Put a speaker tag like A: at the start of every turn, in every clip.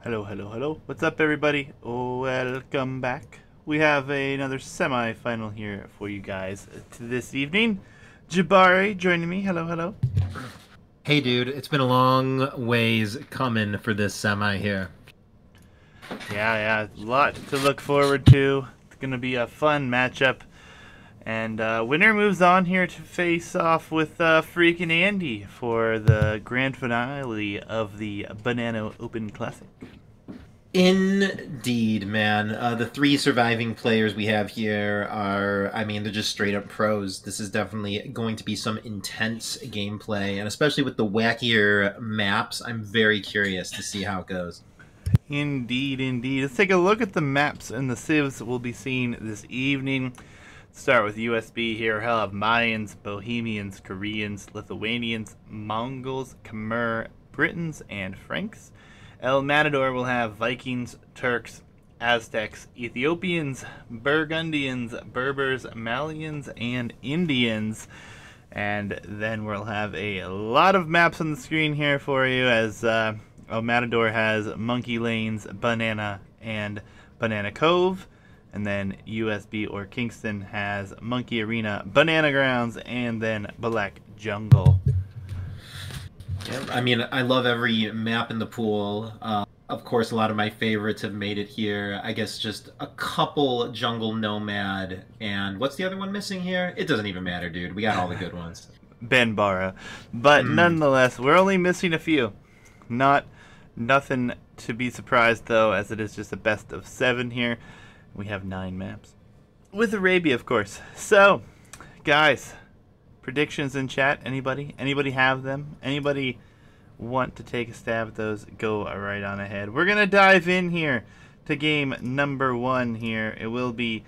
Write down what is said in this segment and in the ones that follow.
A: Hello, hello, hello. What's up, everybody? Welcome back. We have another semi-final here for you guys this evening. Jabari joining me. Hello, hello.
B: Hey dude, it's been a long ways coming for this semi here.
A: Yeah, a lot to look forward to. It's gonna be a fun matchup. And winner moves on here to face off with freaking Andy for the grand finale of the Banano Open Classic.
B: Indeed, man. The three surviving players we have here are, they're just straight up pros. This is definitely going to be some intense gameplay, and especially with the wackier maps, I'm very curious to see how it goes.
A: Indeed, indeed. Let's take a look at the maps and the civs that we'll be seeing this evening. Start with USB here. He'll have Mayans, Bohemians, Koreans, Lithuanians, Mongols, Khmer, Britons, and Franks. El Matador will have Vikings, Turks, Aztecs, Ethiopians, Burgundians, Berbers, Malians, and Indians. And then we'll have a lot of maps on the screen here for you as El Matador has Monkey Lanes, Banana, and Banana Cove. And then USB or KingstoNe has Monkey Arena, Banana Grounds, and then Black Jungle.
B: Yeah, I love every map in the pool. Of course, a lot of my favorites have made it here. I guess just a couple Jungle Nomad, and what's the other one missing here? It doesn't even matter, dude. We got all the good ones.
A: Banbara. But nonetheless, we're only missing a few. Nothing to be surprised, though, as it is just a best of 7 here. We have 9 maps. With Arabia, of course. So, guys, predictions in chat. Anybody? Anybody have them? Anybody want to take a stab at those? Go right on ahead. We're going to dive in here to game number 1 here. It will be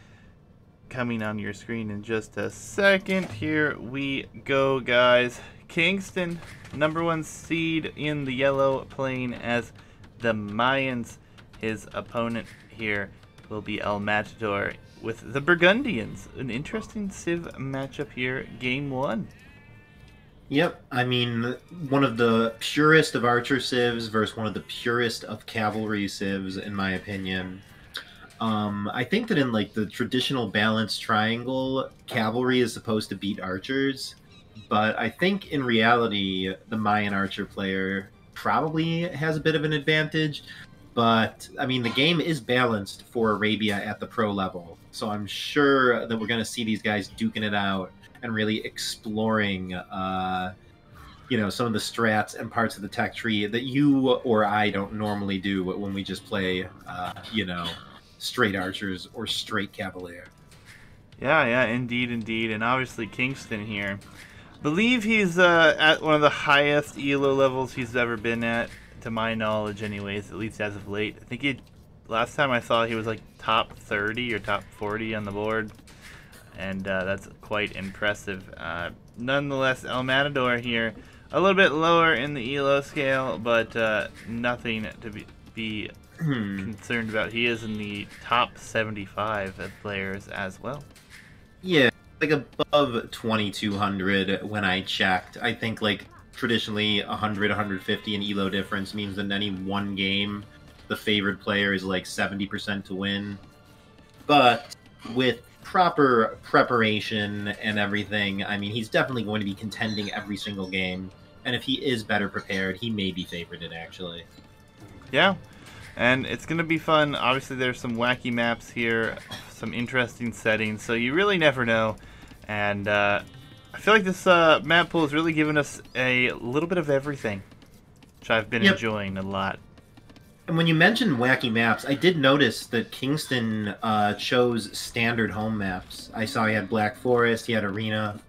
A: coming on your screen in just a second. Here we go, guys. KingstoNe, number 1 seed in the yellow, playing as the Mayans. His opponent here will be El Matador with the Burgundians. An interesting civ matchup here, game 1.
B: Yep, one of the purest of archer civs versus one of the purest of cavalry civs, in my opinion. I think that in like the traditional balanced triangle, cavalry is supposed to beat archers, but I think in reality, the Mayan archer player probably has a bit of an advantage. But, the game is balanced for Arabia at the pro level. So I'm sure that we're going to see these guys duking it out and really exploring, some of the strats and parts of the tech tree that you or I don't normally do when we just play, straight archers or straight cavalier.
A: Yeah, indeed. And obviously KingstoNe here. Believe he's at one of the highest ELO levels he's ever been at, to my knowledge anyways, at least as of late. I think last time I saw he was like top 30 or top 40 on the board, and that's quite impressive. Nonetheless, El Matador here, a little bit lower in the ELO scale, but nothing to be concerned about. He is in the top 75 of players as well.
B: Yeah, like above 2,200 when I checked. I think like traditionally 100, 150 in elo difference means that in any one game, the favored player is like 70% to win. But with proper preparation and everything, he's definitely going to be contending every single game. And if he is better prepared, he may be favorited, actually.
A: Yeah, and it's going to be fun. Obviously, there's some wacky maps here, some interesting settings, so you really never know. And I feel like this map pool has really given us a little bit of everything, which I've been enjoying a lot.
B: And when you mentioned wacky maps, I did notice that KingstoNe chose standard home maps. I saw he had Black Forest, he had Arena.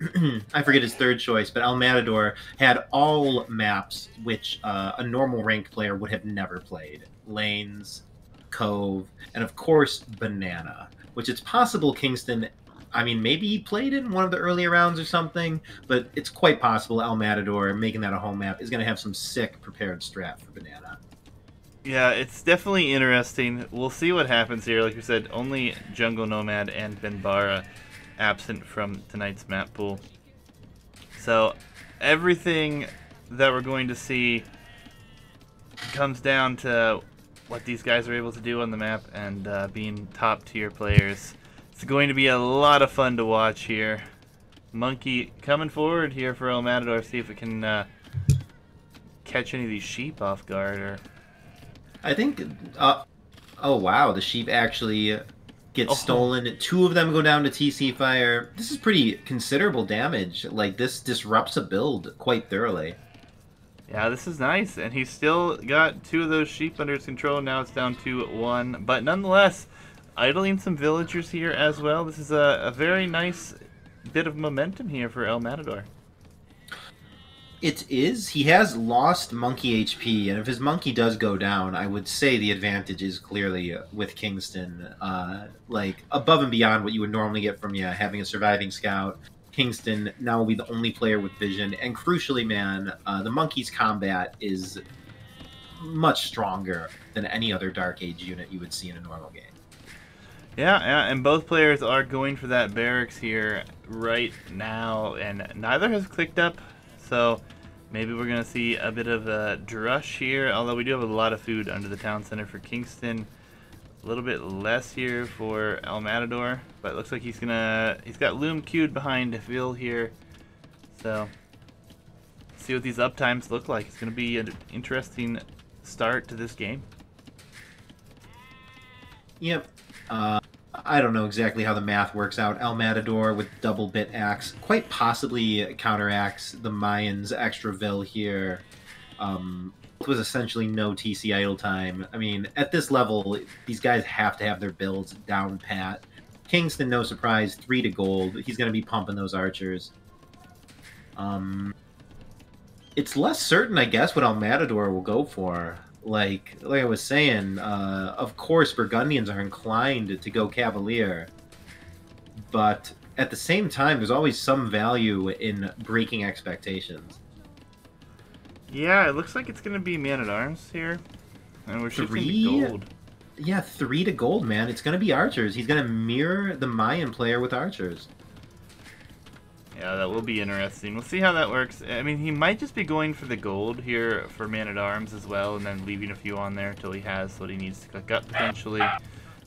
B: I forget his third choice, but El Matador had all maps which a normal ranked player would have never played. Lanes, Cove, and of course Banana, which it's possible KingstoNe, maybe he played in one of the earlier rounds or something, but it's quite possible El Matador, making that a home map, is going to have some sick prepared strat for Banana.
A: Yeah, it's definitely interesting. We'll see what happens here. Like we said, only Jungle Nomad and Banbara absent from tonight's map pool. So everything that we're going to see comes down to what these guys are able to do on the map and being top tier players. It's going to be a lot of fun to watch here. Monkey coming forward here for El Matador. See if it can catch any of these sheep off guard. Or
B: I think. Oh wow, the sheep actually get stolen. 2 of them go down to TC fire. This is pretty considerable damage. Like, this disrupts a build quite thoroughly.
A: Yeah, this is nice, and he's still got 2 of those sheep under his control. Now it's down to 1, but nonetheless, idling some villagers here as well. This is a very nice bit of momentum here for El Matador.
B: It is. He has lost monkey HP, and if his monkey does go down, I would say the advantage is clearly with KingstoNe. Like, above and beyond what you would normally get from having a surviving scout, KingstoNe now will be the only player with vision, and crucially, man, the monkey's combat is much stronger than any other Dark Age unit you would see in a normal game.
A: Yeah, and both players are going for that barracks here right now, and neither has clicked up, so maybe we're going to see a bit of a drush here, although we do have a lot of food under the town center for KingstoNe. A little bit less here for El Matador, but it looks like he's got Loom queued behind Vil here, so see what these uptimes look like. It's going to be an interesting start to this game.
B: Yep. I don't know exactly how the math works out. El Matador with double bit axe quite possibly counteracts the Mayans' extra Vil here. It was essentially no TC idle time. I mean, at this level, these guys have to have their builds down pat. KingstoNe, no surprise, 3 to gold. He's going to be pumping those archers. It's less certain, I guess, what El Matador will go for. Like I was saying, of course, Burgundians are inclined to go Cavalier, but at the same time, there's always some value in breaking expectations.
A: Yeah, it looks like it's going to be Man-at-Arms here, and we're shifting to gold.
B: Yeah, 3 to gold, man. It's going to be archers. He's going to mirror the Mayan player with archers.
A: Yeah, that will be interesting. We'll see how that works. I mean, he might just be going for the gold here for Man-at-Arms as well, and then leaving a few on there until he has what he needs to click up potentially.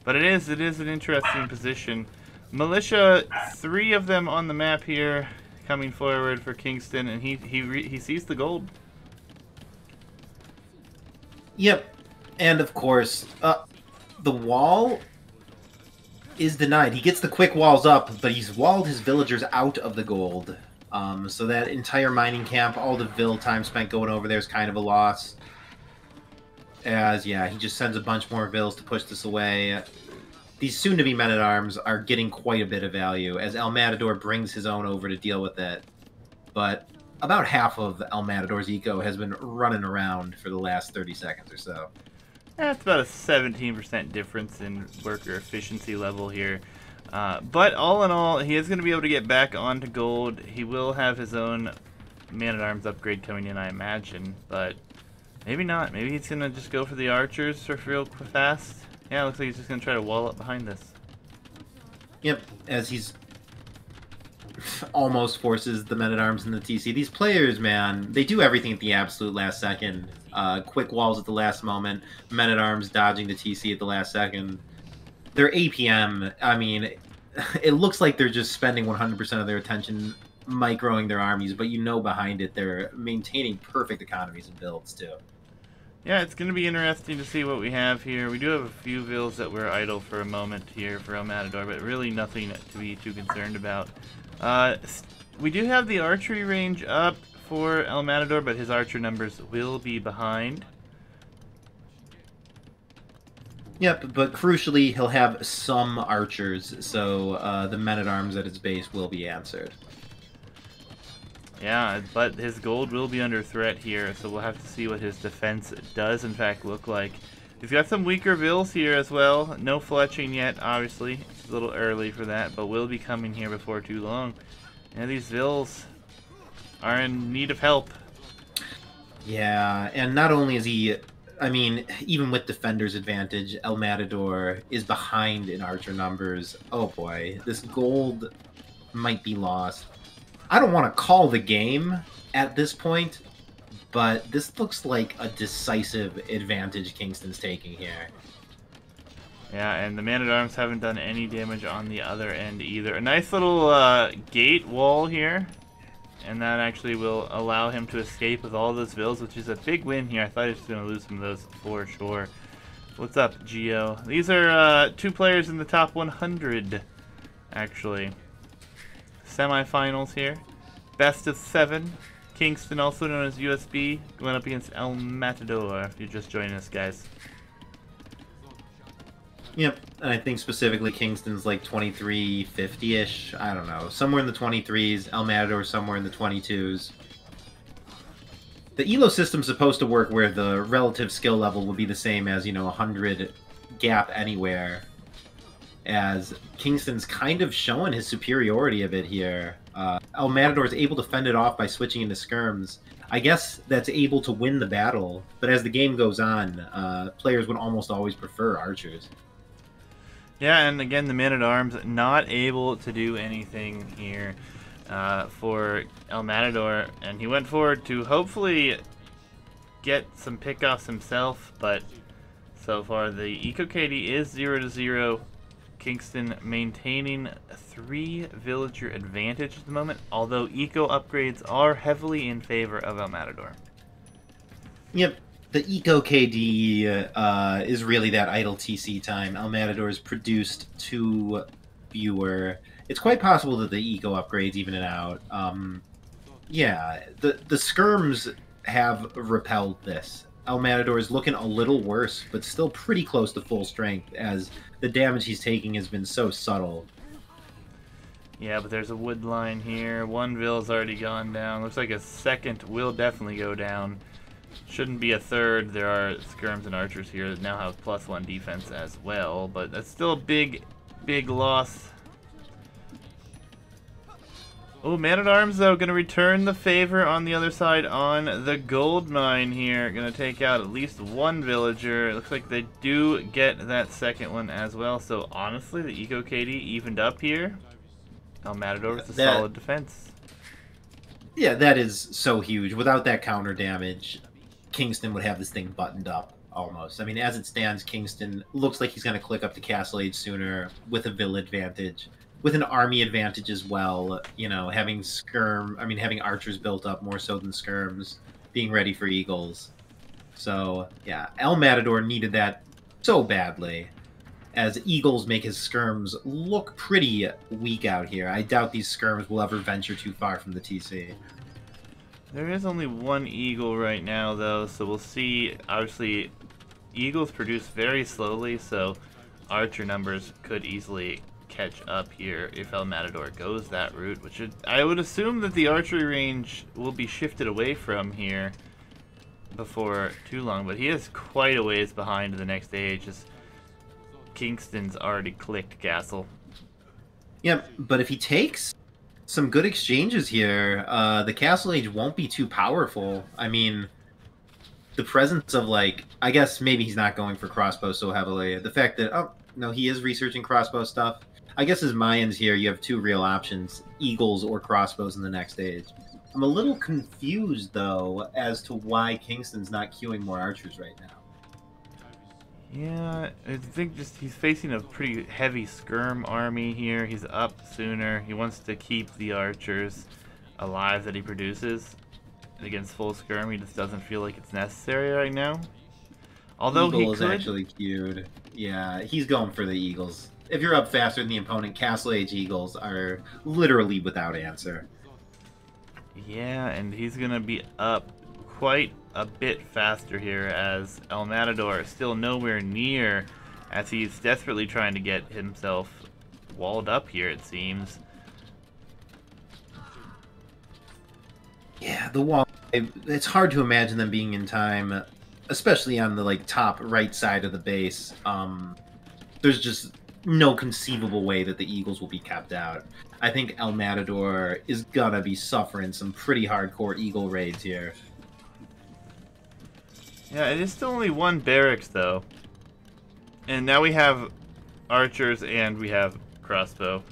A: But it is an interesting position. Militia, 3 of them on the map here, coming forward for KingstoNe, and he sees the gold.
B: Yep, and of course, the wall is denied. He gets the quick walls up, but he's walled his villagers out of the gold. So that entire mining camp, all the Vil time spent going over there is kind of a loss. As, yeah, he just sends a bunch more Vils to push this away. These soon-to-be Men-at-Arms are getting quite a bit of value, as El Matador brings his own over to deal with it. But about half of El Matador's eco has been running around for the last 30 seconds or so.
A: That's about a 17% difference in worker efficiency level here. But all in all, he is going to be able to get back onto gold. He will have his own Man-at-Arms upgrade coming in, I imagine. But maybe not. Maybe he's going to just go for the archers for real fast. Yeah, it looks like he's just going to try to wall up behind this.
B: Yep, as he's almost forces the Men-at-Arms in the TC. These players, man, they do everything at the absolute last second. Quick walls at the last moment, Men-at-Arms dodging the TC at the last second. Their APM, I mean, it looks like they're just spending 100% of their attention microing their armies, but you know behind it they're maintaining perfect economies and builds too.
A: Yeah, it's going to be interesting to see what we have here. We do have a few Vils that were idle for a moment here for El Matador, but really nothing to be too concerned about. We do have the archery range up for El Matador, but his archer numbers will be behind.
B: Yep, but crucially, he'll have some archers, so the Men-at-Arms at his base will be answered.
A: Yeah, but his gold will be under threat here, so we'll have to see what his defense does in fact look like. He's got some weaker Vils here as well. No fletching yet, obviously. It's a little early for that, but will be coming here before too long. And these Vils are in need of help.
B: Yeah, and not only is he... I mean, even with Defender's advantage, El Matador is behind in archer numbers. Oh boy, this gold might be lost. I don't want to call the game at this point, but this looks like a decisive advantage Kingston's taking here.
A: Yeah, and the Man-at-Arms haven't done any damage on the other end either. A nice little gate wall here, and that actually will allow him to escape with all those vills, which is a big win here. I thought he was going to lose some of those for sure. What's up, Geo? These are 2 players in the top 100, actually. Semi-finals here. Best of 7. KingstoNe, also known as USB, going up against El Matador, if you're just joining us, guys.
B: Yep, and I think specifically Kingston's like 2350-ish. I don't know, somewhere in the 23s. El Matador somewhere in the 22s. The ELO system's supposed to work where the relative skill level would be the same as, you know, 100 gap anywhere. As Kingston's kind of showing his superiority a bit here. El Matador is able to fend it off by switching into skirms. I guess that's able to win the battle, but as the game goes on, players would almost always prefer archers.
A: Yeah, and again, the Man-at-Arms not able to do anything here for El Matador, and he went forward to hopefully get some pickoffs himself, but so far the Eco KD is 0-0. KingstoNe maintaining 3 villager advantage at the moment, although eco upgrades are heavily in favor of El Matador.
B: Yep, the Eco KD is really that idle TC time. El Matador is produced 2 fewer. It's quite possible that the eco upgrades even it out. Yeah, the skirms have repelled this. El Matador is looking a little worse, but still pretty close to full strength, as the damage he's taking has been so subtle.
A: Yeah, but there's a wood line here. 1 Vill's already gone down. Looks like a second will definitely go down. Shouldn't be a third. There are skirms and archers here that now have +1 defense as well, but that's still a big loss. Oh, Man-at-Arms, though, going to return the favor on the other side on the gold mine here. Going to take out at least 1 villager. It looks like they do get that second one as well. So, honestly, the Eco KD evened up here. El Matador with a solid defense.
B: Yeah, that is so huge. Without that counter damage, KingstoNe would have this thing buttoned up, almost. I mean, as it stands, KingstoNe looks like he's going to click up to Castle Age sooner with a Vill advantage. With an army advantage as well, you know, having archers built up more so than skirms, being ready for eagles. So, yeah, El Matador needed that so badly, as eagles make his skirms look pretty weak out here. I doubt these skirms will ever venture too far from the TC.
A: There is only 1 eagle right now, though, so we'll see. Obviously, eagles produce very slowly, so archer numbers could easily catch up here if El Matador goes that route, which I would assume that the archery range will be shifted away from here before too long, but he is quite a ways behind the next stage as KingstoNe's already clicked Castle.
B: Yep, but if he takes some good exchanges here, the Castle Age won't be too powerful. I mean, the presence of, like, I guess maybe he's not going for crossbow so heavily. The fact that, oh, no, he is researching crossbow stuff. I guess as Mayans here, you have 2 real options, eagles or crossbows in the next stage. I'm a little confused, though, as to why KingstoNe's not queuing more archers right now.
A: Yeah, I think just he's facing a pretty heavy skirm army here. He's up sooner. He wants to keep the archers alive that he produces against full skirm. He just doesn't feel like it's necessary right now. Although
B: Eagle
A: he
B: is
A: could
B: actually queued. Yeah, he's going for the eagles. If you're up faster than the opponent, Castle Age eagles are literally without answer.
A: Yeah, and he's gonna be up quite a bit faster here as El Matador is still nowhere near, as he's desperately trying to get himself walled up here, it seems.
B: Yeah, the wall. It's hard to imagine them being in time, especially on the top right side of the base. There's just no conceivable way that the eagles will be kept out. I think El Matador is gonna be suffering some pretty hardcore eagle raids here.
A: Yeah, it is still only 1 barracks though. And now we have archers and we have crossbow.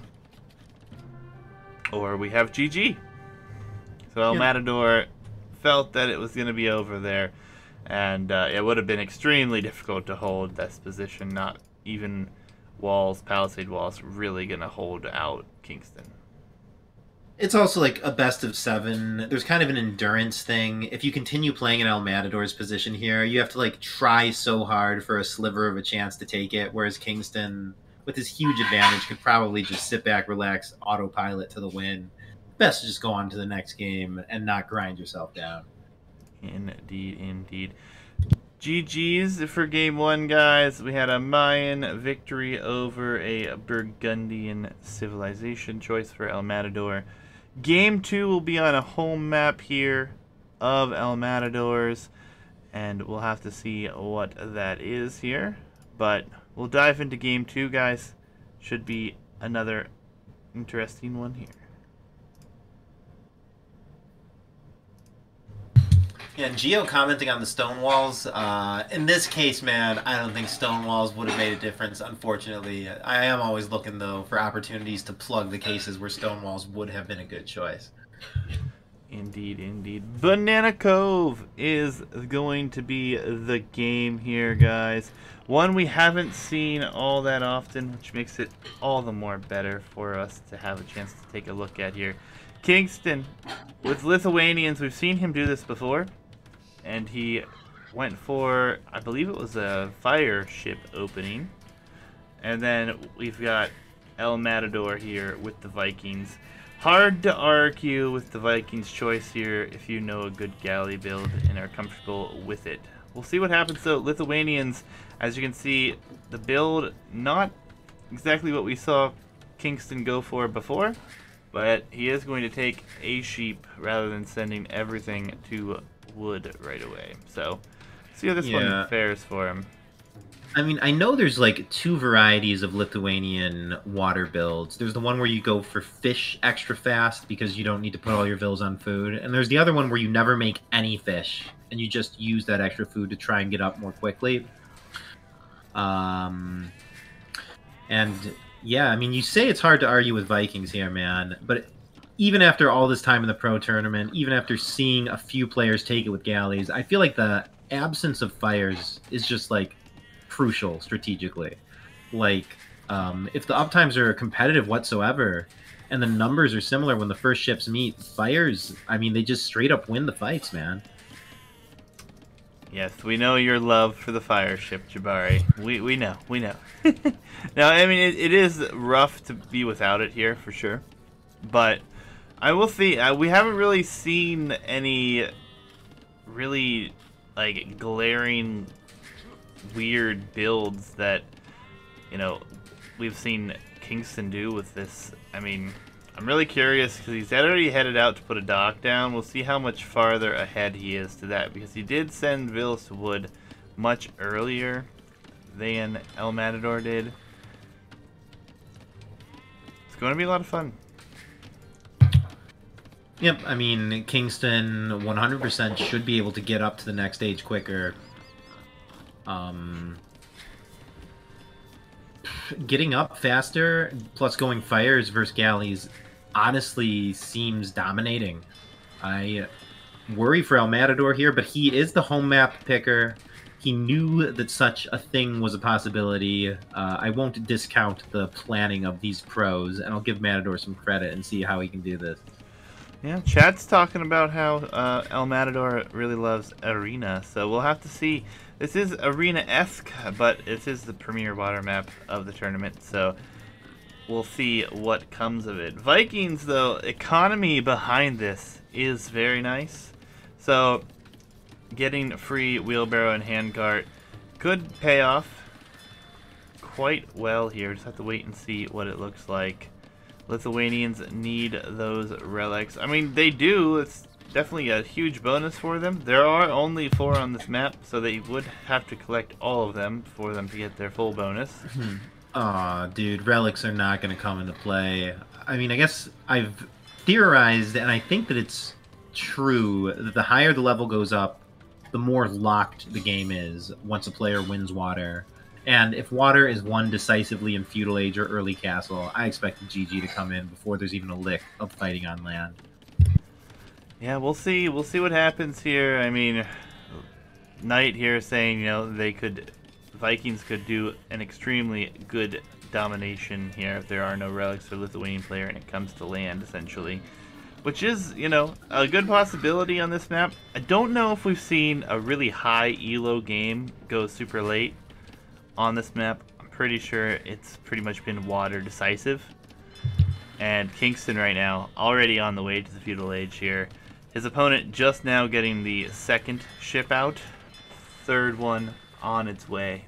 A: Or we have GG. So El Matador felt that it was going to be over there. And it would have been extremely difficult to hold this position. Not even walls, palisade walls, really going to hold out Kingston.
B: It's also like a best of 7. There's kind of an endurance thing. If you continue playing in El Matador's position here, you have to like try so hard for a sliver of a chance to take it, whereas Kingston, with his huge advantage, could probably just sit back, relax, autopilot to the win. Best to just go on to the next game and not grind yourself down.
A: Indeed, indeed. GG's for game 1, guys. We had a Mayan victory over a Burgundian civilization choice for El Matador. Game 2 will be on a home map here of El Matador's, and we'll have to see what that is here. But we'll dive into game 2, guys. Should be another interesting one here.
B: Yeah, and Gio commenting on the stone walls. In this case, man, I don't think stone walls would have made a difference, unfortunately. I am always looking, though, for opportunities to plug the cases where stone walls would have been a good choice.
A: Indeed, indeed. Banana Cove is going to be the game here, guys. One we haven't seen all that often, which makes it all the more better for us to have a chance to take a look at here. Kingston, with Lithuanians, we've seen him do this before. And he went for, I believe it was a fire ship opening. And then we've got El Matador here with the Vikings. Hard to argue with the Vikings choice here if you know a good galley build and are comfortable with it. We'll see what happens though. Lithuanians, as you can see, the build not exactly what we saw Kingston go for before. But he is going to take a sheep rather than sending everything to wood right away. So, see how this one fares for him.
B: I mean, I know there's like 2 varieties of Lithuanian water builds. There's the one where you go for fish extra fast because you don't need to put all your vills on food. And there's the other one where you never make any fish and you just use that extra food to try and get up more quickly. And yeah, I mean, you say it's hard to argue with Vikings here, man, but even after all this time in the pro tournament, even after seeing a few players take it with galleys, I feel like the absence of fires is just like crucial strategically. Like, if the uptimes are competitive whatsoever and the numbers are similar when the first ships meet, fires, I mean, they just straight up win the fights, man.
A: Yes, we know your love for the fire ship, Jabari. We know. Now, I mean, it is rough to be without it here, for sure. But I will see, we haven't really seen any really, like, glaring, weird builds that, you know, we've seen Kingston do with this. I mean, I'm really curious because he's already headed out to put a dock down. We'll see how much farther ahead he is to that because he did send vills to wood much earlier than El Matador did. It's going to be a lot of fun.
B: Yep, I mean, Kingston 100% should be able to get up to the next stage quicker. Getting up faster, plus going fires versus galleys, honestly seems dominating. I worry for El Matador here, but he is the home map picker. He knew that such a thing was a possibility. I won't discount the planning of these pros, and I'll give Matador some credit and see how he can do this.
A: Yeah, chat's talking about how El Matador really loves Arena, so we'll have to see. This is Arena-esque, but it is the premier water map of the tournament, so we'll see what comes of it. Vikings, though, economy behind this is very nice. So, getting free wheelbarrow and handcart could pay off quite well here. Just have to wait and see what it looks like. Lithuanians need those relics. I mean, they do. It's definitely a huge bonus for them. There are only 4 on this map, so they would have to collect all of them for them to get their full bonus.
B: Aw, dude, relics are not going to come into play. I mean, I guess I've theorized, and I think that it's true, that the higher the level goes up, the more locked the game is once a player wins water. And if water is won decisively in Feudal Age or Early Castle, I expect the GG to come in before there's even a lick of fighting on land.
A: Yeah, we'll see. We'll see what happens here. I mean, Knight here saying, Vikings could do an extremely good domination here if there are no relics for Lithuanian player and it comes to land, essentially. Which is, a good possibility on this map. I don't know if we've seen a really high elo game go super late on this map. I'm pretty sure it's pretty much been water decisive. And KingstoNe right now, already on the way to the feudal age here. His opponent just now getting the second ship out. Third one on its way.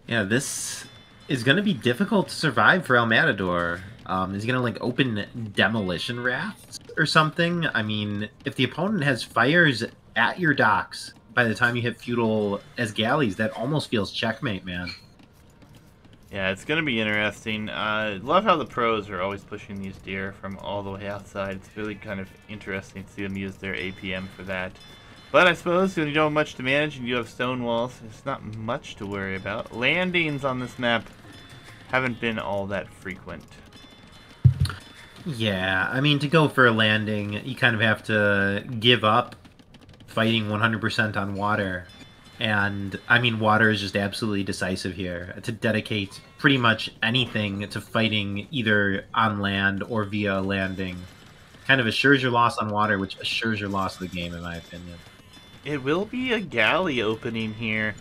B: Yeah, this is going to be difficult to survive for El Matador. Is he going to, open demolition rafts or something? I mean, if the opponent has fires at your docks by the time you hit feudal as galleys, that almost feels checkmate, man.
A: Yeah, it's going to be interesting. Love how the pros are always pushing these deer from all the way outside. It's really kind of interesting to see them use their APM for that. But I suppose when you don't have much to manage and you have stone walls, it's not much to worry about. Landings on this map haven't been all that frequent.
B: Yeah, I mean, to go for a landing, you kind of have to give up fighting 100% on water. And, I mean, water is just absolutely decisive here. To dedicate pretty much anything to fighting either on land or via landing kind of assures your loss on water, which assures your loss of the game, in my opinion.
A: It will be a galley opening here.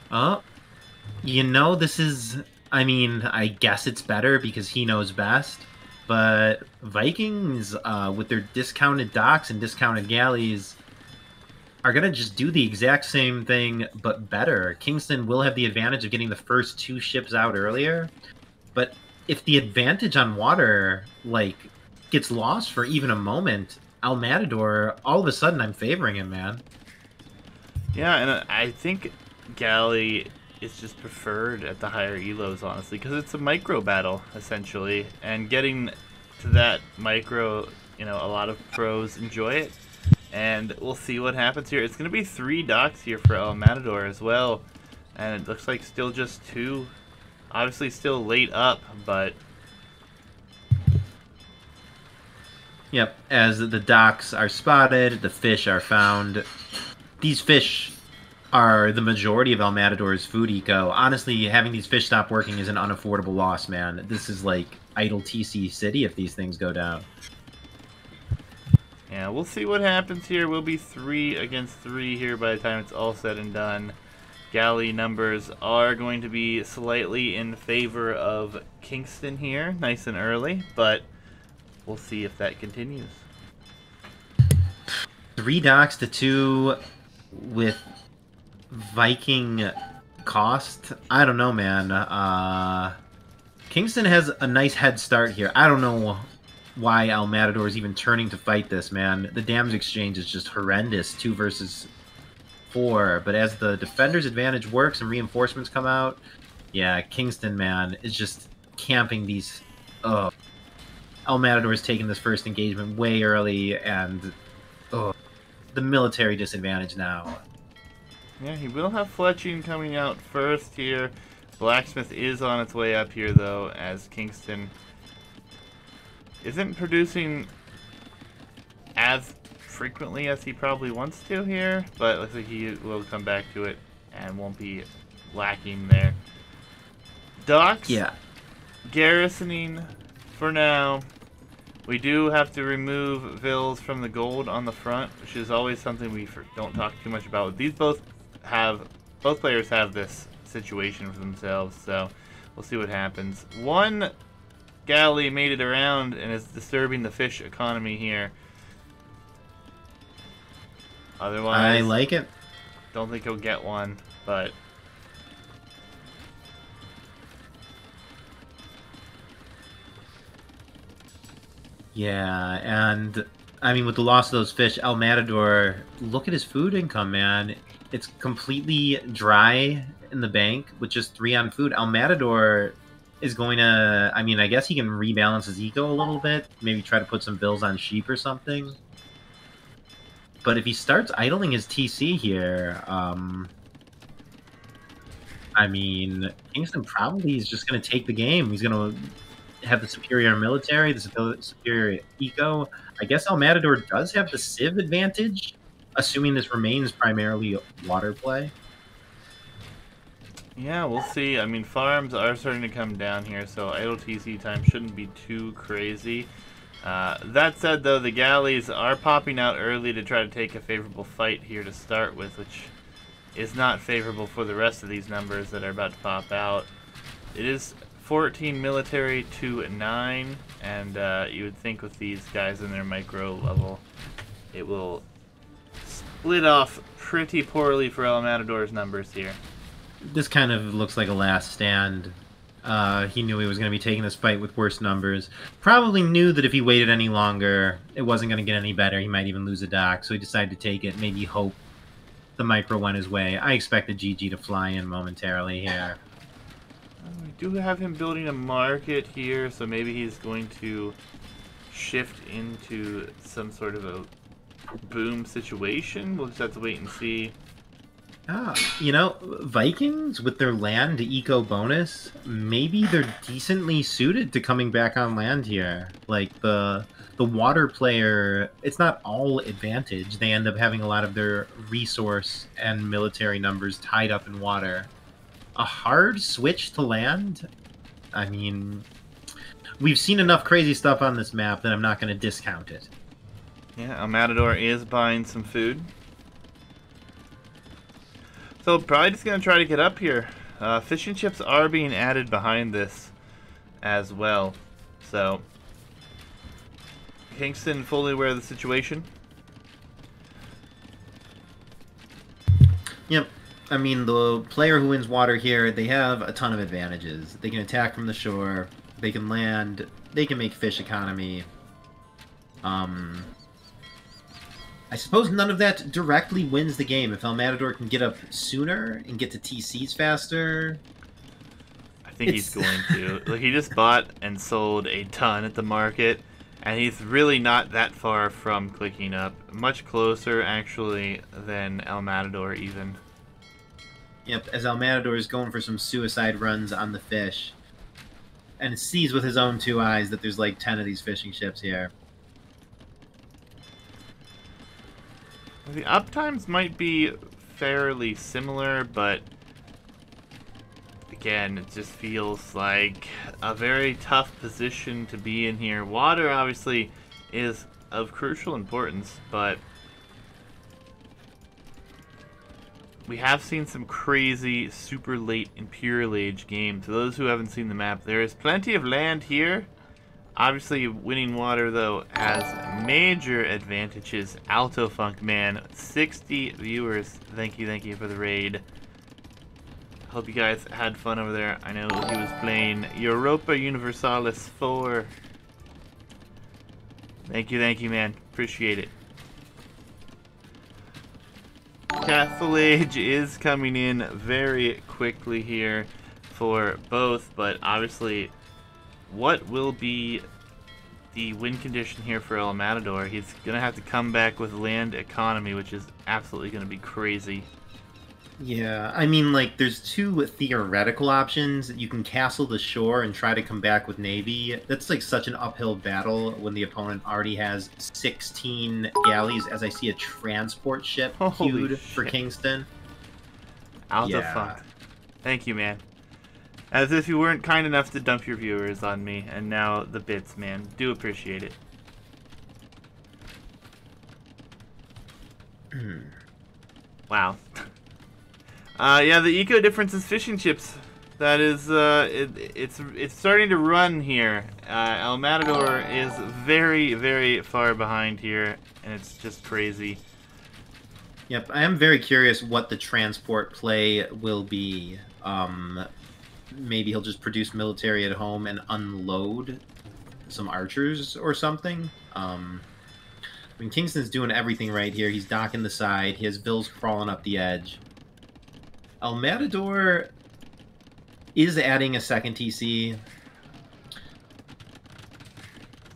B: This is... I mean, I guess it's better because he knows best. But Vikings, with their discounted docks and discounted galleys, are going to just do the exact same thing, but better. KingstoNe will have the advantage of getting the first 2 ships out earlier. But if the advantage on water, gets lost for even a moment, El Matador, all of a sudden I'm favoring him, man.
A: Yeah, and I think galley is just preferred at the higher elos, honestly, because it's a micro battle, essentially. And getting to that micro, a lot of pros enjoy it. And we'll see what happens here. It's going to be 3 docks here for El Matador as well. And it looks like still just 2. Obviously still late up, but...
B: Yep, as the docks are spotted, the fish are found. These fish are the majority of El Matador's food eco. Honestly, having these fish stop working is an unaffordable loss, man. This is like idle TC City if these things go down.
A: Yeah, we'll see what happens here. We'll be 3 against 3 here by the time it's all said and done. Galley numbers are going to be slightly in favor of KingstoNe here, nice and early, but we'll see if that continues.
B: 3 docks to 2 with Viking cost. I don't know, man. KingstoNe has a nice head start here. I don't know why El Matador is even turning to fight this, man. The damage exchange is just horrendous, 2 versus 4. But as the defender's advantage works and reinforcements come out, yeah, KingstoNe, man, is just camping these. El Matador is taking this first engagement way early, and the military disadvantage now.
A: Yeah, he will have fletching coming out first here. Blacksmith is on its way up here, though, as KingstoNe isn't producing as frequently as he probably wants to here, but it looks like he will come back to it and won't be lacking there. Docks,
B: yeah,
A: garrisoning for now. We do have to remove Vills from the gold on the front, which is always something we don't talk too much about. These both players have this situation for themselves, so we'll see what happens. One galley made it around and is disturbing the fish economy here. Otherwise,
B: I like it.
A: Don't think he'll get one, but
B: yeah, and I mean, with the loss of those fish, El Matador, look at his food income, man. It's completely dry in the bank with just 3 on food. El Matador is going to, I mean, I guess he can rebalance his eco a little bit. Maybe try to put some bills on sheep or something. But if he starts idling his TC here, I mean, KingstoNe probably is just going to take the game. He's going to have the superior military, the superior eco. I guess El Matador does have the civ advantage, assuming this remains primarily water play.
A: Yeah, we'll see. I mean, farms are starting to come down here, so idle TC time shouldn't be too crazy. That said, though, the galleys are popping out early to try to take a favorable fight here to start with, which is not favorable for the rest of these numbers that are about to pop out. It is 14 military to 9, and you would think with these guys in their micro level, it will split off pretty poorly for El Matador's numbers here.
B: This kind of looks like a last stand. He knew he was going to be taking this fight with worse numbers. Probably knew that if he waited any longer, it wasn't going to get any better. He might even lose a dock, so he decided to take it, maybe hope the micro went his way. I expect the GG to fly in momentarily here.
A: We do have him building a market here, so maybe he's going to shift into some sort of a boom situation. We'll just have to wait and see.
B: You know, Vikings with their land eco bonus, maybe they're decently suited to coming back on land here. Like the water player, it's not all advantage. They end up having a lot of their resource and military numbers tied up in water. A hard switch to land? I mean, we've seen enough crazy stuff on this map that I'm not going to discount it.
A: Yeah, El Matador is buying some food. So probably just going to try to get up here. Fishing chips are being added behind this as well. So, KingstoNe fully aware of the situation.
B: Yep. I mean, the player who wins water here, they have a ton of advantages. They can attack from the shore, they can land, they can make fish economy. I suppose none of that directly wins the game. If El Matador can get up sooner and get to TCs faster...
A: I think he's going to. Like, he just bought and sold a ton at the market, and he's really not that far from clicking up. Much closer, actually, than El Matador even.
B: Yep, as El Matador is going for some suicide runs on the fish. And sees with his own 2 eyes that there's like 10 of these fishing ships here.
A: The uptimes might be fairly similar, but again, it just feels like a very tough position to be in here. Water obviously is of crucial importance, but we have seen some crazy super late Imperial Age games. For those who haven't seen the map, there is plenty of land here. Obviously, winning water, though, has major advantages. Alto Funk Man, 60 viewers. Thank you for the raid. Hope you guys had fun over there. I know he was playing Europa Universalis 4. Thank you, man. Appreciate it. Castle Age is coming in very quickly here for both, but obviously, what will be the win condition here for El Matador? He's going to have to come back with land economy, which is absolutely going to be crazy.
B: Yeah, I mean, like, there's 2 theoretical options. You can castle the shore and try to come back with navy. That's, like, such an uphill battle when the opponent already has 16 galleys, as I see a transport ship queued for KingstoNe.
A: Alto Funk. Thank you, man. As if you weren't kind enough to dump your viewers on me, and now the bits, man. Do appreciate it. Wow. Yeah, the eco difference is fishing chips. That is, it's starting to run here. El Matador is very, very far behind here, and it's just crazy.
B: Yep, I am very curious what the transport play will be. Maybe he'll just produce military at home and unload some archers or something. I mean, KingstoNe's doing everything right here. He's docking the side. He has Vills crawling up the edge. El Matador is adding a second TC.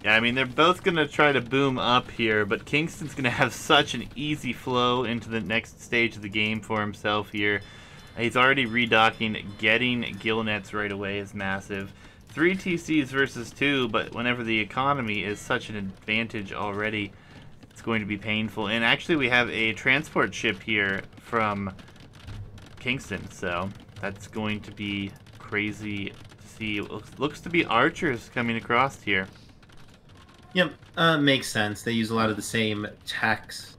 A: Yeah, I mean, they're both going to try to boom up here, but KingstoNe's going to have such an easy flow into the next stage of the game for himself here. He's already redocking. Getting gill nets right away is massive. 3 TCs versus 2, but whenever the economy is such an advantage already, it's going to be painful. And actually we have a transport ship here from Kingston, so that's going to be crazy to see. It looks to be archers coming across here.
B: Yep, makes sense. They use a lot of the same techs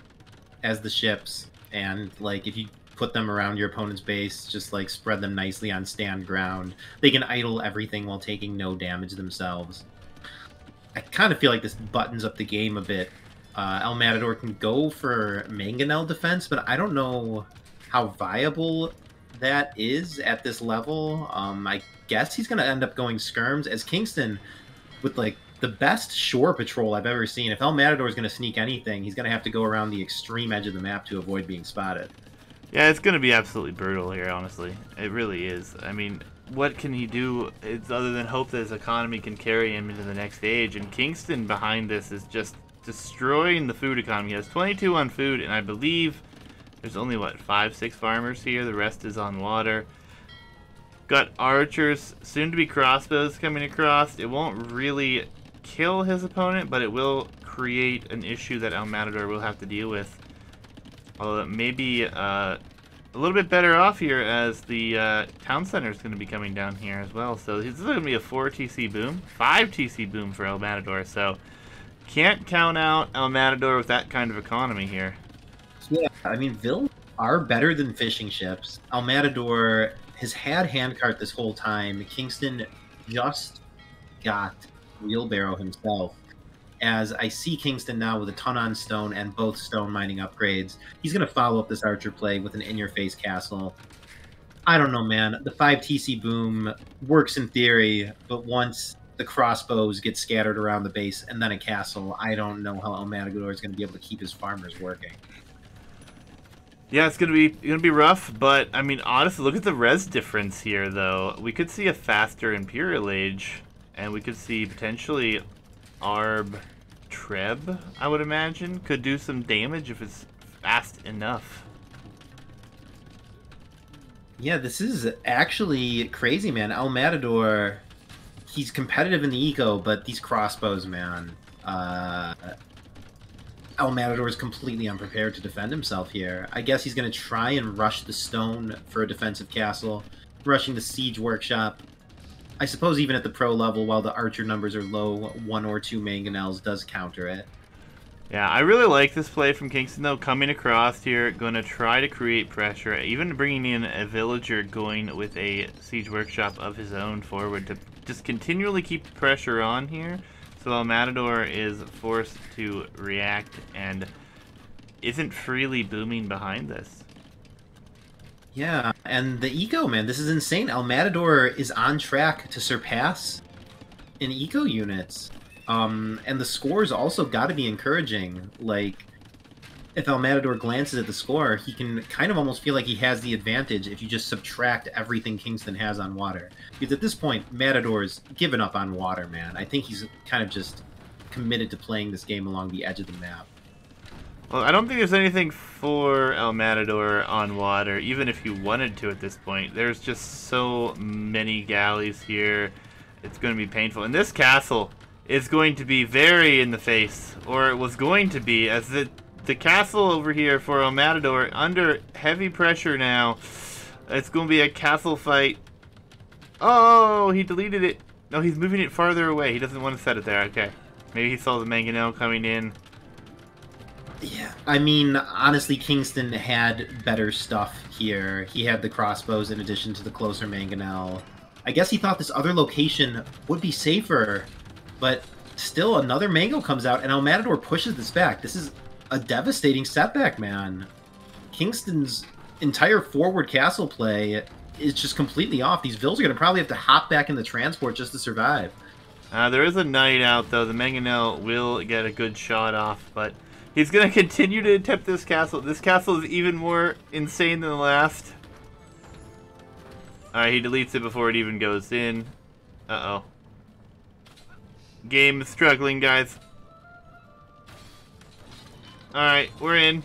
B: as the ships, and like if you put them around your opponent's base, just like spread them nicely on stand ground, they can idle everything while taking no damage themselves. I kind of feel like this buttons up the game a bit. El Matador can go for Mangonel defense, but I don't know how viable that is at this level. I guess he's going to end up going skirms, as Kingston, with like the best shore patrol I've ever seen. If El Matador is going to sneak anything, he's going to have to go around the extreme edge of the map to avoid being spotted.
A: Yeah, it's going to be absolutely brutal here, honestly. It really is. I mean, what can he do other than hope that his economy can carry him into the next stage? And Kingston behind this is just destroying the food economy. He has 22 on food, and I believe there's only, what, 5-6 farmers here? The rest is on water. Got archers, soon to be crossbows coming across. It won't really kill his opponent, but it will create an issue that El Matador will have to deal with. Although it may be a little bit better off here, as the town center is going to be coming down here as well. So this is going to be a 4 TC boom, 5 TC boom for El Matador. So can't count out El Matador with that kind of economy here.
B: Yeah, I mean, Vil are better than fishing ships. El Matador has had handcart this whole time. Kingston just got wheelbarrow himself. As I see Kingston now with a ton on stone and both stone mining upgrades, he's going to follow up this archer play with an in-your-face castle. I don't know, man. The 5 TC boom works in theory, but once the crossbows get scattered around the base and then a castle, I don't know how El Matador is going to be able to keep his farmers working.
A: Yeah, it's gonna be rough, but I mean, honestly, look at the res difference here, though. We could see a faster Imperial Age, and we could see potentially Arb Treb, I would imagine, could do some damage if it's fast enough.
B: Yeah, this is actually crazy, man. El Matador, he's competitive in the eco, but these crossbows, man. El Matador is completely unprepared to defend himself here. I guess he's going to try and rush the stone for a defensive castle, rushing the siege workshop. I suppose even at the pro level, while the archer numbers are low, 1 or 2 mangonels does counter it.
A: Yeah, I really like this play from Kingston, though, coming across here, going to try to create pressure, even bringing in a villager going with a siege workshop of his own forward to just continually keep pressure on here. So El Matador is forced to react and isn't freely booming behind this.
B: Yeah, and the eco, man, this is insane. El Matador is on track to surpass in eco units. And the scores also got to be encouraging. Like, if El Matador glances at the score, he can kind of almost feel like he has the advantage if you just subtract everything Kingston has on water. Because at this point, Matador's given up on water, man. I think he's kind of just committed to playing this game along the edge of the map.
A: Well, I don't think there's anything for El Matador on water, even if you wanted to at this point. There's just so many galleys here. It's going to be painful. And this castle is going to be very in the face, or it was going to be, as the castle over here for El Matador under heavy pressure now. It's going to be a castle fight. Oh, he deleted it. No, he's moving it farther away. He doesn't want to set it there. Okay. Maybe he saw the mangonel coming in.
B: Yeah, I mean, honestly, Kingston had better stuff here. He had the crossbows in addition to the closer mangonel. I guess he thought this other location would be safer, but still another mango comes out and El Matador pushes this back. This is a devastating setback, man. Kingston's entire forward castle play is just completely off. These vills are going to probably have to hop back in the transport just to survive.
A: There is a knight out, though. The mangonel will get a good shot off, but he's going to continue to attempt this castle. This castle is even more insane than the last. Alright, he deletes it before it even goes in. Uh-oh. Game is struggling, guys. Alright, we're in.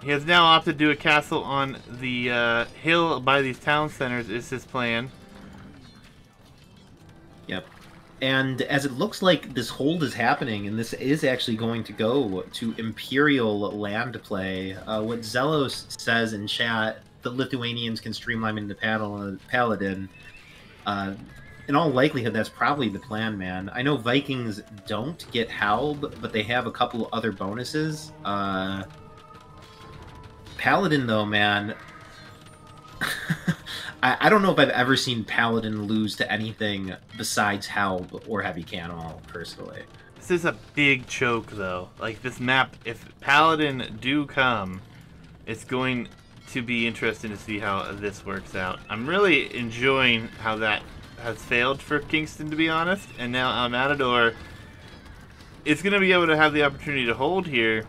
A: He has now opted to do a castle on the hill by these town centers, is his plan.
B: And as it looks like this hold is happening, and this is actually going to go to Imperial land play, what Zelos says in chat, the Lithuanians can streamline into Paladin. In all likelihood, that's probably the plan, man. I know Vikings don't get Halb, but they have a couple other bonuses. Paladin, though, man... I don't know if I've ever seen Paladin lose to anything besides Halb or Heavy Cannonball, personally.
A: This is a big choke, though. Like, this map, if Paladin do come, it's going to be interesting to see how this works out. I'm really enjoying how that has failed for KingstoNe, to be honest. And now Matador is going to be able to have the opportunity to hold here.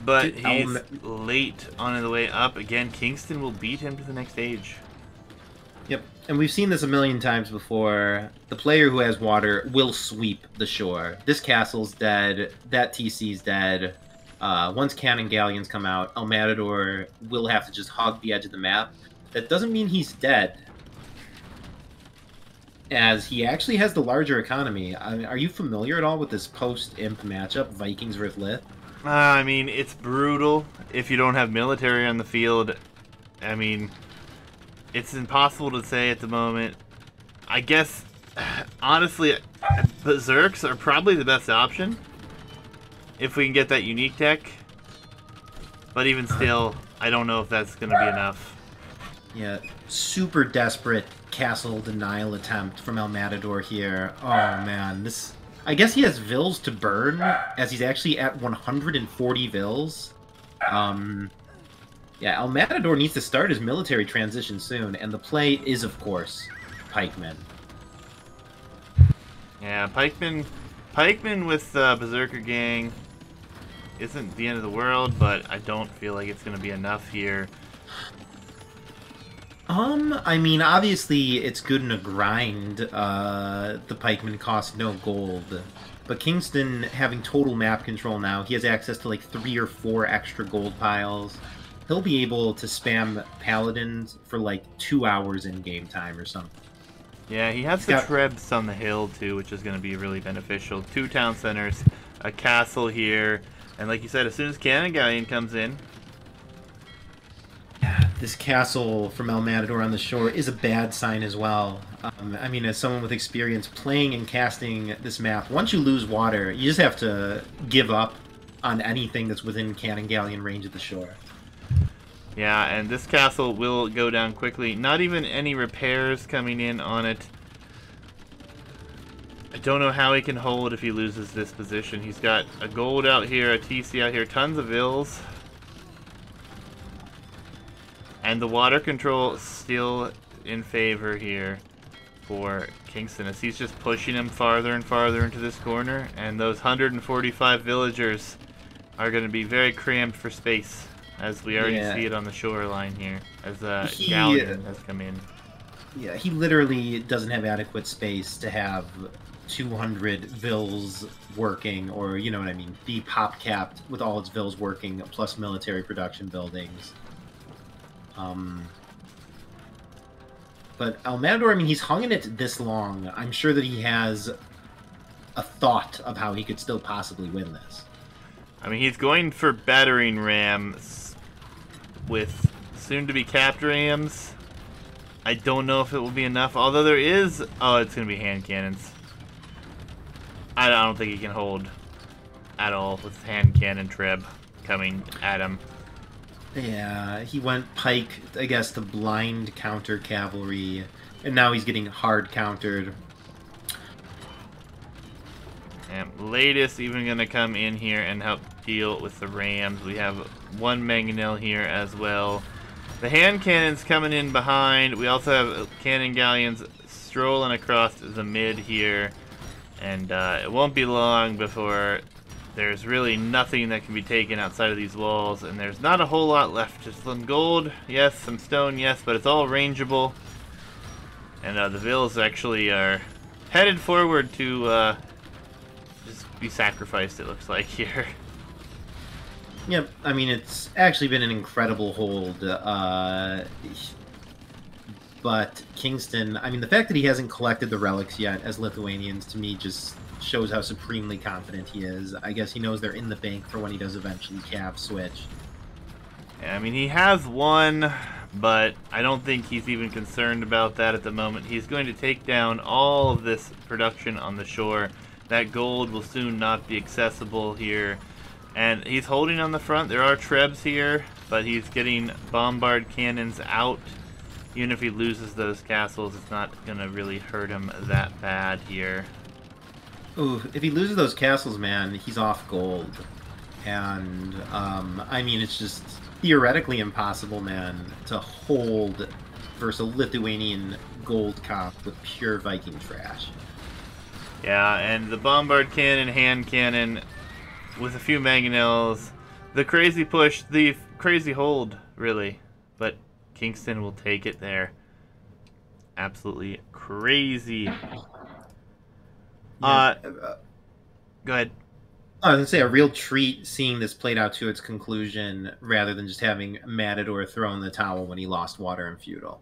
A: But he's late on the way up. Again, KingstoNe will beat him to the next stage.
B: Yep, and we've seen this a million times before. The player who has water will sweep the shore. This castle's dead. That TC's dead. Once Cannon Galleons come out, El Matador will have to just hog the edge of the map. That doesn't mean he's dead, as he actually has the larger economy. I mean, are you familiar at all with this post-imp matchup, Vikings vs. Lith?
A: I mean, it's brutal if you don't have military on the field. I mean, it's impossible to say at the moment. I guess, honestly, Berserks are probably the best option if we can get that unique deck. But even still, I don't know if that's going to be enough.
B: Yeah, super desperate castle denial attempt from El Matador here. Oh, man, this... I guess he has Vils to burn, as he's actually at 140 Vils. Yeah, El Matador needs to start his military transition soon, and the play is, of course, Pikemen.
A: Yeah, Pikemen with Berserker Gang isn't the end of the world, but I don't feel like it's going to be enough here.
B: I mean, obviously, it's good in a grind. The pikemen cost no gold. But KingstoNe, having total map control now, he has access to like 3 or 4 extra gold piles. He'll be able to spam paladins for like 2 hours in game time or something.
A: Yeah, he has the Trebs on the hill too, which is going to be really beneficial. 2 town centers, a castle here, and like you said, as soon as Cannon Galleon comes in,
B: this castle from El Matador on the shore is a bad sign as well. I mean, as someone with experience playing and casting this map, once you lose water, you just have to give up on anything that's within Cannon Galleon range of the shore.
A: Yeah, and this castle will go down quickly. Not even any repairs coming in on it. I don't know how he can hold if he loses this position. He's got a gold out here, a TC out here, tons of Vils. And the water control still in favor here for KingstoNe, as he's just pushing him farther and farther into this corner, and those 145 villagers are going to be very cramped for space, as we already see it on the shoreline here, as Galleon has come in.
B: Yeah, he literally doesn't have adequate space to have 200 Vils working, or, you know what I mean, be pop-capped with all its Vils working, plus military production buildings. But El Matador, I mean, he's hung in it this long. I'm sure that he has a thought of how he could still possibly win this.
A: I mean, he's going for battering rams with soon-to-be capped rams. I don't know if it will be enough, although there is... Oh, it's going to be hand cannons. I don't think he can hold at all with hand cannon Treb coming at him.
B: Yeah, he went pike, I guess, to blind counter cavalry, and now he's getting hard countered.
A: And latest even going to come in here and help deal with the rams. We have one mangonel here as well. The hand cannons coming in behind. We also have cannon galleons strolling across the mid here, and it won't be long before there's really nothing that can be taken outside of these walls, and there's not a whole lot left. Just some gold, yes, some stone, yes, but it's all rangeable. And the Vils actually are headed forward to just be sacrificed, it looks like, here.
B: Yep, I mean, it's actually been an incredible hold. But Kingston, I mean, the fact that he hasn't collected the relics yet as Lithuanians, to me, just shows how supremely confident he is. I guess he knows they're in the bank for when he does eventually Cav switch.
A: Yeah, I mean, he has one, but I don't think he's even concerned about that at the moment. He's going to take down all of this production on the shore. That gold will soon not be accessible here. And he's holding on the front. There are trebs here, but he's getting bombard cannons out. Even if he loses those castles, it's not going to really hurt him that bad here.
B: Ooh, if he loses those castles, man, he's off gold. And, I mean, it's just theoretically impossible, man, to hold versus a Lithuanian gold comp with pure Viking trash.
A: Yeah, and the bombard cannon, hand cannon, with a few mangonels, the crazy push, the crazy hold, really. But Kingston will take it there. Absolutely crazy.
B: Yeah.
A: Go ahead.
B: I was going to say, a real treat seeing this played out to its conclusion rather than just having Matador throw in the towel when he lost water in Feudal.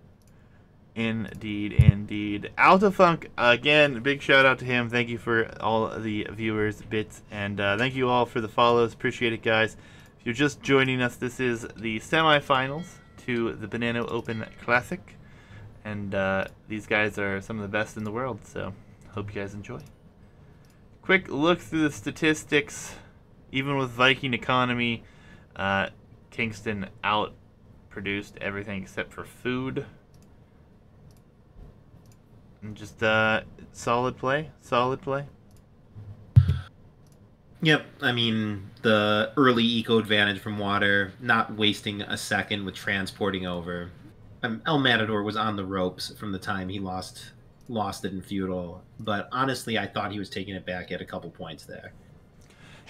A: Indeed, indeed. Altafunk, again, big shout out to him. Thank you for all the viewers, bits, and thank you all for the follows. Appreciate it, guys. If you're just joining us, this is the semifinals to the Banano Open Classic, and these guys are some of the best in the world, so hope you guys enjoy. Quick look through the statistics. Even with Viking economy, Kingston outproduced everything except for food. And just solid play, solid play.
B: Yep, I mean, the early eco advantage from water, not wasting a second with transporting over. El Matador was on the ropes from the time he lost it in Feudal, but honestly, I thought he was taking it back at a couple points there.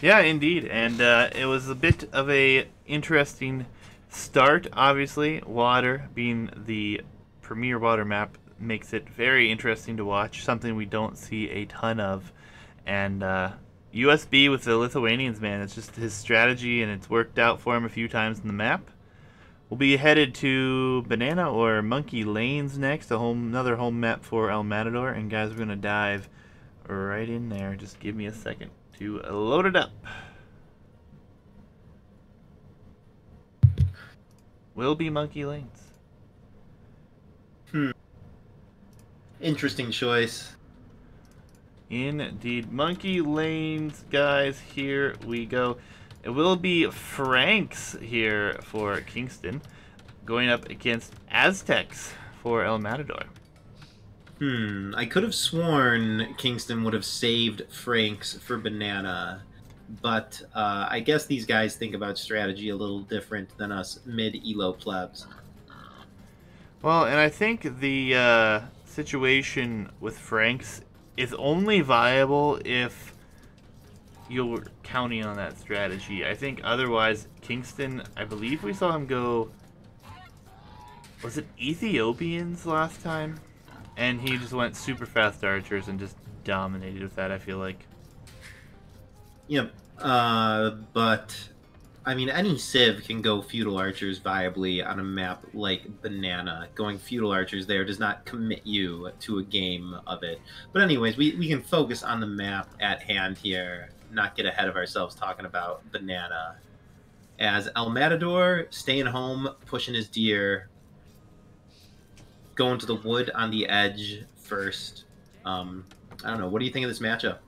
A: Yeah, indeed, and it was a bit of a interesting start. Obviously, water being the premier water map makes it very interesting to watch, something we don't see a ton of. And USB with the Lithuanians, man, it's just his strategy, and it's worked out for him a few times in the map. We'll be headed to Banana or Monkey Lanes next, another home map for El Matador. And guys, we're going to dive right in there. Just give me a second to load it up. Will be Monkey Lanes.
B: Interesting choice.
A: Indeed. Monkey Lanes, guys, here we go. It will be Franks here for Kingston, going up against Aztecs for El Matador.
B: I could have sworn Kingston would have saved Franks for Banana, but I guess these guys think about strategy a little different than us mid-elo plebs.
A: Well, and I think the situation with Franks is only viable if you're counting on that strategy. I think otherwise, Kingston, I believe we saw him go, was it Ethiopians last time? And he just went super fast archers and just dominated with that, I feel like.
B: Yep, but I mean, any Civ can go feudal archers viably on a map like Banana. Going feudal archers there does not commit you to a game of it. But anyways, we can focus on the map at hand here, not get ahead of ourselves talking about Banana. As El Matador, staying home, pushing his deer, going to the wood on the edge first. I don't know, what do you think of this matchup?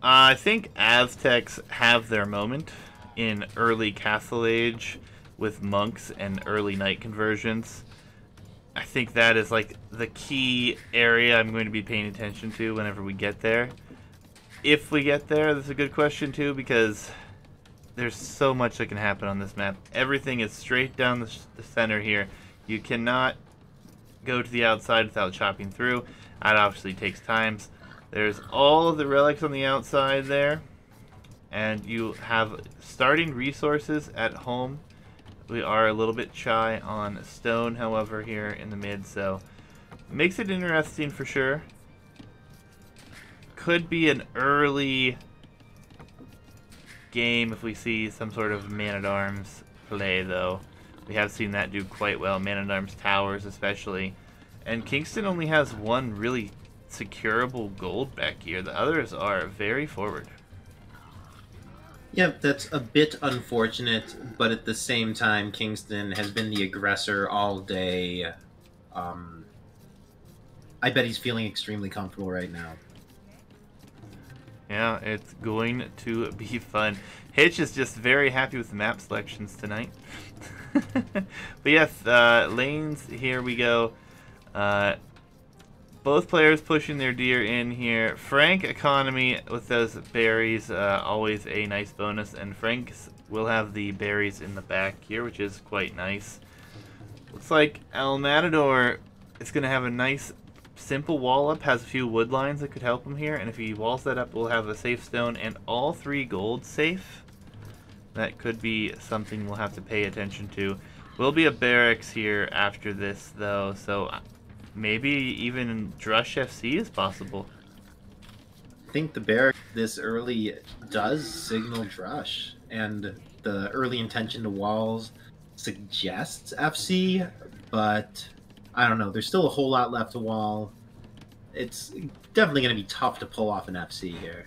A: I think Aztecs have their moment in early Castle Age with monks and early knight conversions. I think that is like the key area I'm going to be paying attention to whenever we get there. If we get there, that's a good question too, because there's so much that can happen on this map. Everything is straight down the center here. You cannot go to the outside without chopping through. That obviously takes time. There's all of the relics on the outside there. And you have starting resources at home. We are a little bit shy on stone, however, here in the mid, so it makes it interesting for sure. Could be an early game if we see some sort of man-at-arms play, though. We have seen that do quite well, Man-at-Arms towers especially. And Kingston only has one really securable gold back here. The others are very forward.
B: Yep, that's a bit unfortunate, but at the same time, Kingston has been the aggressor all day. I bet he's feeling extremely comfortable right now.
A: Yeah, it's going to be fun. Hitch is just very happy with the map selections tonight. But yes, lanes, here we go. Both players pushing their deer in here. Frank economy with those berries, always a nice bonus. And Frank's will have the berries in the back here, which is quite nice. Looks like El Matador is going to have a nice simple wall up, has a few wood lines that could help him here, and if he walls that up, we'll have a safe stone and all 3 gold safe. That could be something we'll have to pay attention to. Will be a barracks here after this, though, so maybe even Drush FC is possible.
B: I think the barracks this early does signal Drush, and the early intention to walls suggests FC, but I don't know. There's still a whole lot left to wall. It's definitely going to be tough to pull off an FC here.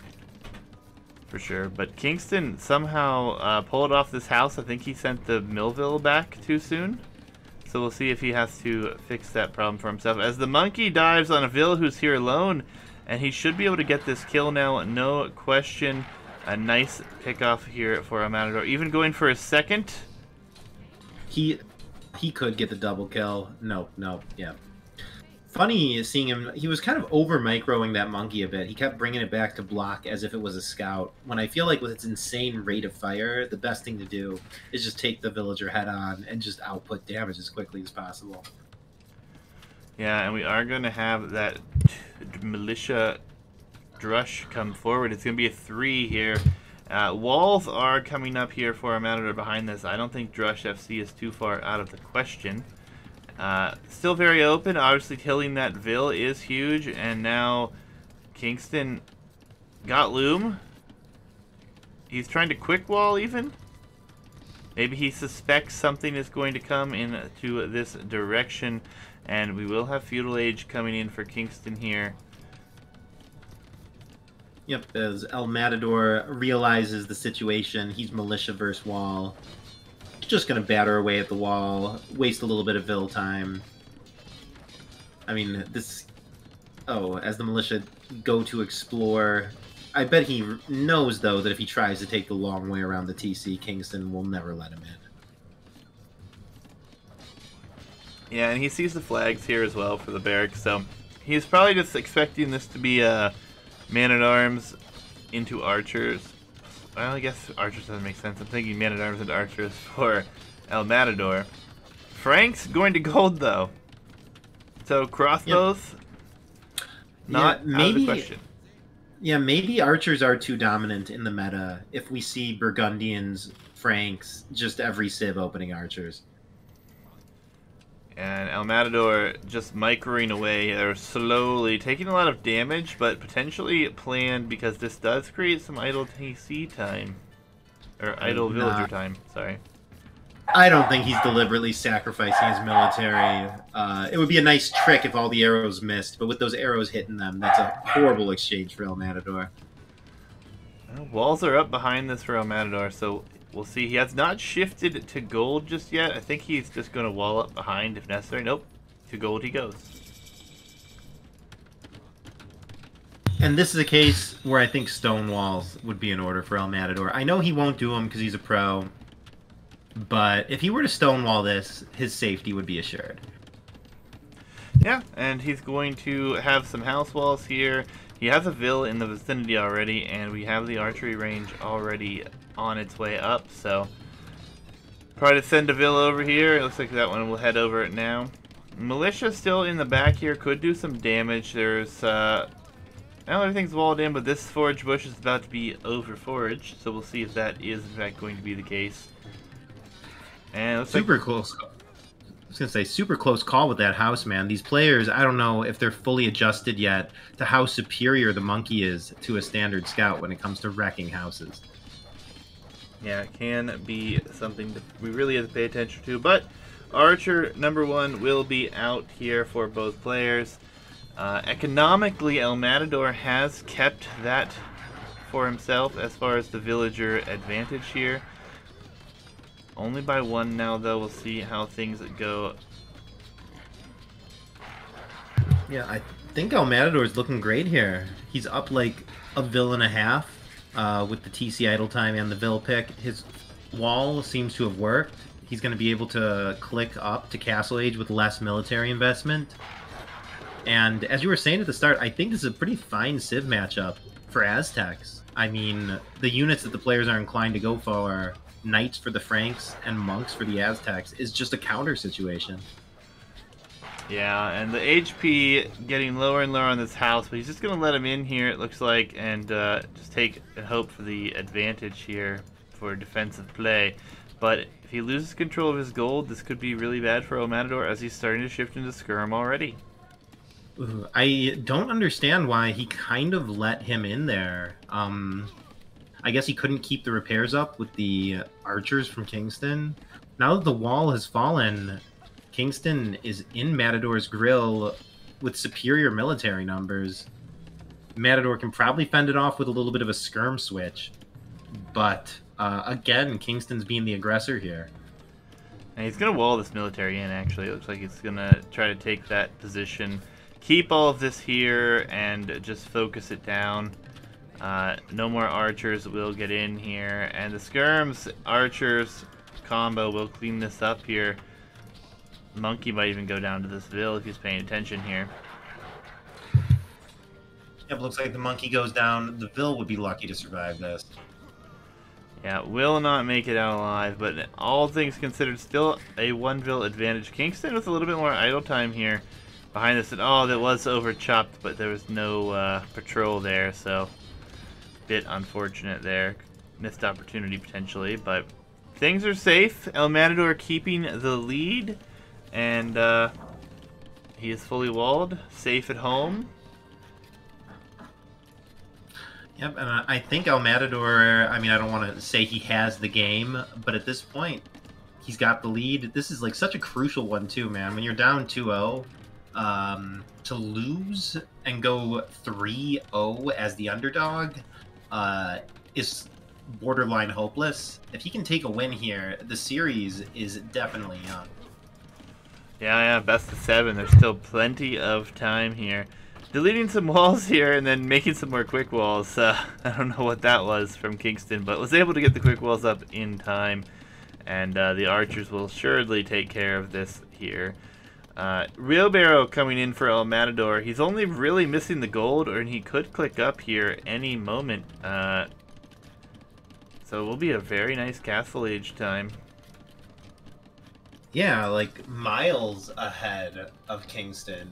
A: For sure. But Kingston somehow pulled off this house. I think he sent the Millville back too soon. So we'll see if he has to fix that problem for himself. As the monkey dives on a Vil who's here alone. And he should be able to get this kill now. No question. A nice pickoff here for a Matador. Even going for a second.
B: He could get the double kill. No, yeah. Funny seeing him. He was kind of over microing that monkey a bit. He kept bringing it back to block as if it was a scout. When I feel like with its insane rate of fire, the best thing to do is just take the villager head on and just output damage as quickly as possible.
A: Yeah, and we are going to have that militia Drush come forward. It's going to be a 3 here. Walls are coming up here for a Matador behind this. I don't think Drush FC is too far out of the question. Still very open. Obviously, killing that Vil is huge. And now Kingston got Loom. He's trying to quick wall even. Maybe he suspects something is going to come into this direction. And we will have Feudal Age coming in for Kingston here.
B: Yep, as El Matador realizes the situation, he's militia versus wall. Just going to batter away at the wall, waste a little bit of Vil time. I mean, this... Oh, as the militia go to explore... I bet he knows, though, that if he tries to take the long way around the TC, Kingston will never let him in.
A: Yeah, and he sees the flags here as well for the barracks, so he's probably just expecting this to be a Man-at-Arms into Archers. Well, I guess Archers doesn't make sense. I'm thinking Man-at-Arms into Archers for El Matador. Frank's going to gold, though. So crossbows, yep. Not out of the question.
B: Yeah, maybe Archers are too dominant in the meta if we see Burgundians, Franks, just every civ opening Archers.
A: And El Matador just microing away. They're slowly taking a lot of damage, but potentially planned because this does create some idle TC time. Or idle villager time, sorry.
B: I don't think he's deliberately sacrificing his military. It would be a nice trick if all the arrows missed, but with those arrows hitting them, that's a horrible exchange for El Matador.
A: Well, walls are up behind this for El Matador, so we'll see. He has not shifted to gold just yet. I think he's just going to wall up behind if necessary. Nope. To gold he goes.
B: And this is a case where I think stone walls would be in order for El Matador. I know he won't do them because he's a pro, but if he were to stonewall this, his safety would be assured.
A: Yeah, and he's going to have some house walls here. He has a Vil in the vicinity already, and we have the archery range already on its way up, so probably to send a Vil over here. It looks like that one will head over it now. Militia still in the back here, could do some damage. There's now everything's walled in, but this forage bush is about to be over foraged, so we'll see if that is in fact going to be the case. And it looks
B: super close. I was gonna say super close call with that house, man. These players, I don't know if they're fully adjusted yet to how superior the monkey is to a standard scout when it comes to wrecking houses.
A: Yeah, it can be something that we really have to pay attention to. But Archer #1 will be out here for both players. Economically, El Matador has kept that for himself as far as the villager advantage here. Only by 1 now, though. We'll see how things go.
B: Yeah, I think El Matador is looking great here. He's up like a vill and a half with the TC idle time and the vill pick. His wall seems to have worked. He's going to be able to click up to Castle Age with less military investment. And as you were saying at the start, I think this is a pretty fine Civ matchup for Aztecs. I mean, the units that the players are inclined to go for, Knights for the Franks and Monks for the Aztecs, is just a counter situation.
A: Yeah, and the HP getting lower and lower on this house, but he's just going to let him in here, it looks like, and just take and hope for the advantage here for defensive play. But if he loses control of his gold, this could be really bad for El Matador as he's starting to shift into skirm already.
B: I don't understand why he kind of let him in there. I guess he couldn't keep the repairs up with the archers from KingstoNe. Now that the wall has fallen, KingstoNe is in Matador's grill with superior military numbers. Matador can probably fend it off with a little bit of a skirm switch. But, again, KingstoNe's being the aggressor here.
A: And he's going to wall this military in, actually. It looks like he's going to try to take that position. Keep all of this here and just focus it down. No more archers will get in here. And the skirms archers combo will clean this up here. Monkey might even go down to this vill if he's paying attention here.
B: Yep, looks like the monkey goes down. The vill would be lucky to survive this.
A: Yeah, will not make it out alive, but all things considered, still a 1 vill advantage. KingstoNe with a little bit more idle time here behind this. And oh, that was over chopped, but there was no patrol there, so bit unfortunate there. Missed opportunity potentially, but things are safe. El Matador keeping the lead, and he is fully walled, safe at home.
B: Yep, and I think El Matador, I mean, I don't want to say he has the game, but at this point, he's got the lead. This is like such a crucial one too, man. When you're down 2-0, to lose and go 3-0 as the underdog is borderline hopeless. If he can take a win here, the series is definitely young.
A: Yeah, best of 7. There's still plenty of time here. Deleting some walls here and then making some more quick walls. I don't know what that was from KingstoNe, but was able to get the quick walls up in time. And the archers will assuredly take care of this here. Real Barrow coming in for El Matador. He's only really missing the gold, or he could click up here any moment. So it will be a very nice Castle Age time.
B: Yeah, like miles ahead of KingstoNe.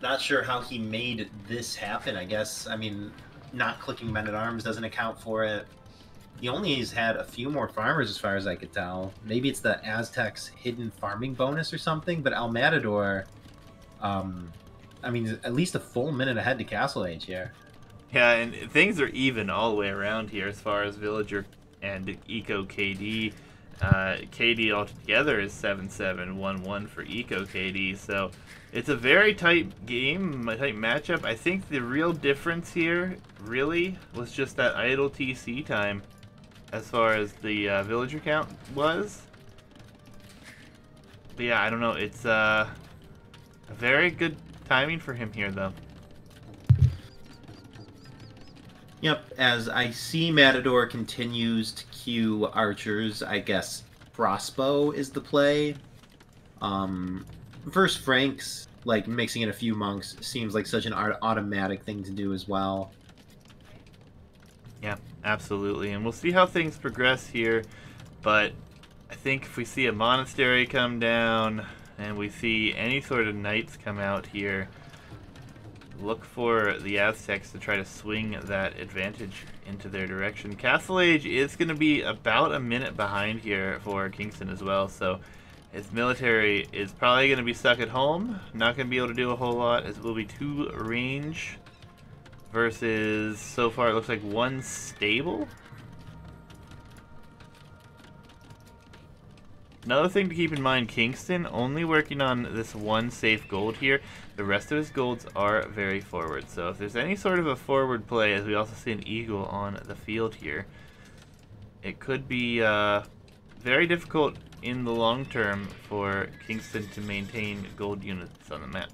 B: Not sure how he made this happen, I guess. I mean, not clicking Men-at-Arms doesn't account for it. He only has had a few more farmers as far as I could tell. Maybe it's the Aztecs' hidden farming bonus or something, but El Matador, I mean, at least a full minute ahead to Castle Age here.
A: Yeah, and things are even all the way around here as far as Villager and Eco KD. KD altogether is 7-7, 1-1 for Eco KD, so it's a very tight game, a tight matchup. I think the real difference here, really, was just that idle TC time as far as the villager count was. But yeah, I don't know, it's a very good timing for him here, though.
B: Yep, as I see Matador continues to queue archers, I guess crossbow is the play. Versus Franks, like mixing in a few monks seems like such an automatic thing to do as well.
A: Yeah, absolutely. And we'll see how things progress here, but I think if we see a monastery come down and we see any sort of knights come out here, look for the Aztecs to try to swing that advantage into their direction. Castle Age is going to be about a minute behind here for KingstoNe as well, so his military is probably going to be stuck at home. Not going to be able to do a whole lot, as it will be 2 range versus, so far it looks like 1 stable. Another thing to keep in mind, Kingston only working on this one safe gold here. The rest of his golds are very forward. So if there's any sort of a forward play, as we also see an eagle on the field here, it could be very difficult in the long term for Kingston to maintain gold units on the map.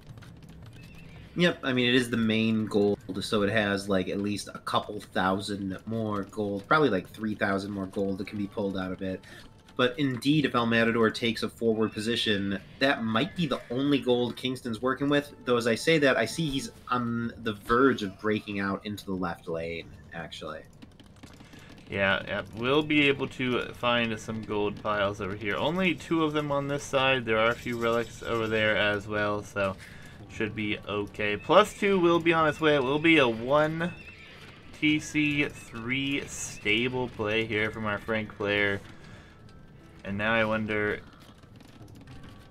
B: Yep, I mean, it is the main gold, so it has, like, at least a couple thousand more gold, probably like 3,000 more gold that can be pulled out of it. But indeed, if El Matador takes a forward position, that might be the only gold Kingston's working with. Though, as I say that, I see he's on the verge of breaking out into the left lane, actually.
A: Yeah, we'll be able to find some gold piles over here. Only 2 of them on this side. There are a few relics over there as well, so should be okay. +2 will be on its way. It will be a 1 TC 3 stable play here from our Frank player. And now I wonder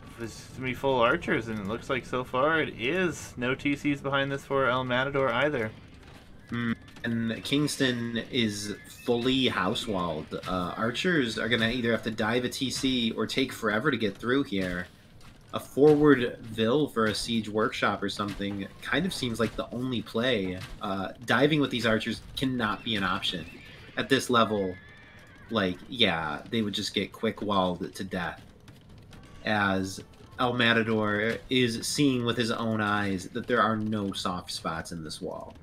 A: if this is going to be full archers, and it looks like so far it is. No TCs behind this for El Matador either.
B: And Kingston is fully house-walled. Archers are going to either have to dive a TC or take forever to get through here. A forward Vil for a siege workshop or something kind of seems like the only play. Diving with these archers cannot be an option. At this level, like, yeah, they would just get quick-walled to death. As El Matador is seeing with his own eyes that there are no soft spots in this wall.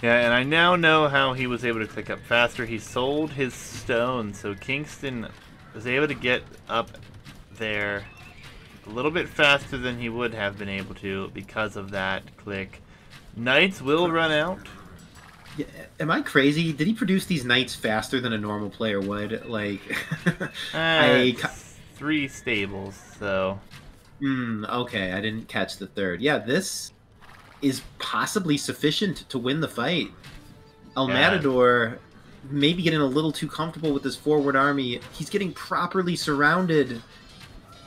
A: Yeah, and I now know how he was able to click up faster. He sold his stone, so Kingston was able to get up there a little bit faster than he would have been able to because of that click. Knights will run out.
B: Yeah, am I crazy? Did he produce these knights faster than a normal player would? Like,
A: 3 stables, so.
B: Okay, I didn't catch the third. Yeah, this is possibly sufficient to win the fight. El Matador maybe getting a little too comfortable with his forward army. He's getting properly surrounded.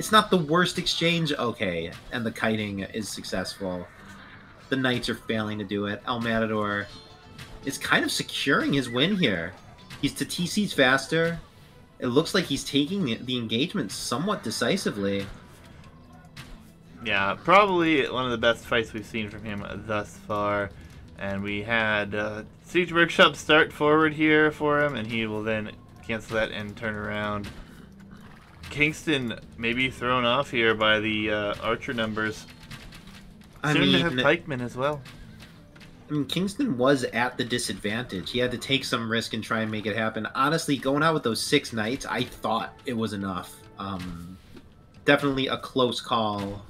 B: It's not the worst exchange. Okay, and the kiting is successful. The knights are failing to do it. El Matador is kind of securing his win here. He's to TCs faster. It looks like he's taking the engagement somewhat decisively.
A: Yeah, probably one of the best fights we've seen from him thus far. And we had Siege Workshop start forward here for him, and he will then cancel that and turn around. Kingston may be thrown off here by the archer numbers. Soon to have pikemen as well.
B: I mean, Kingston was at the disadvantage. He had to take some risk and try and make it happen. Honestly, going out with those 6 knights, I thought it was enough. Definitely a close call.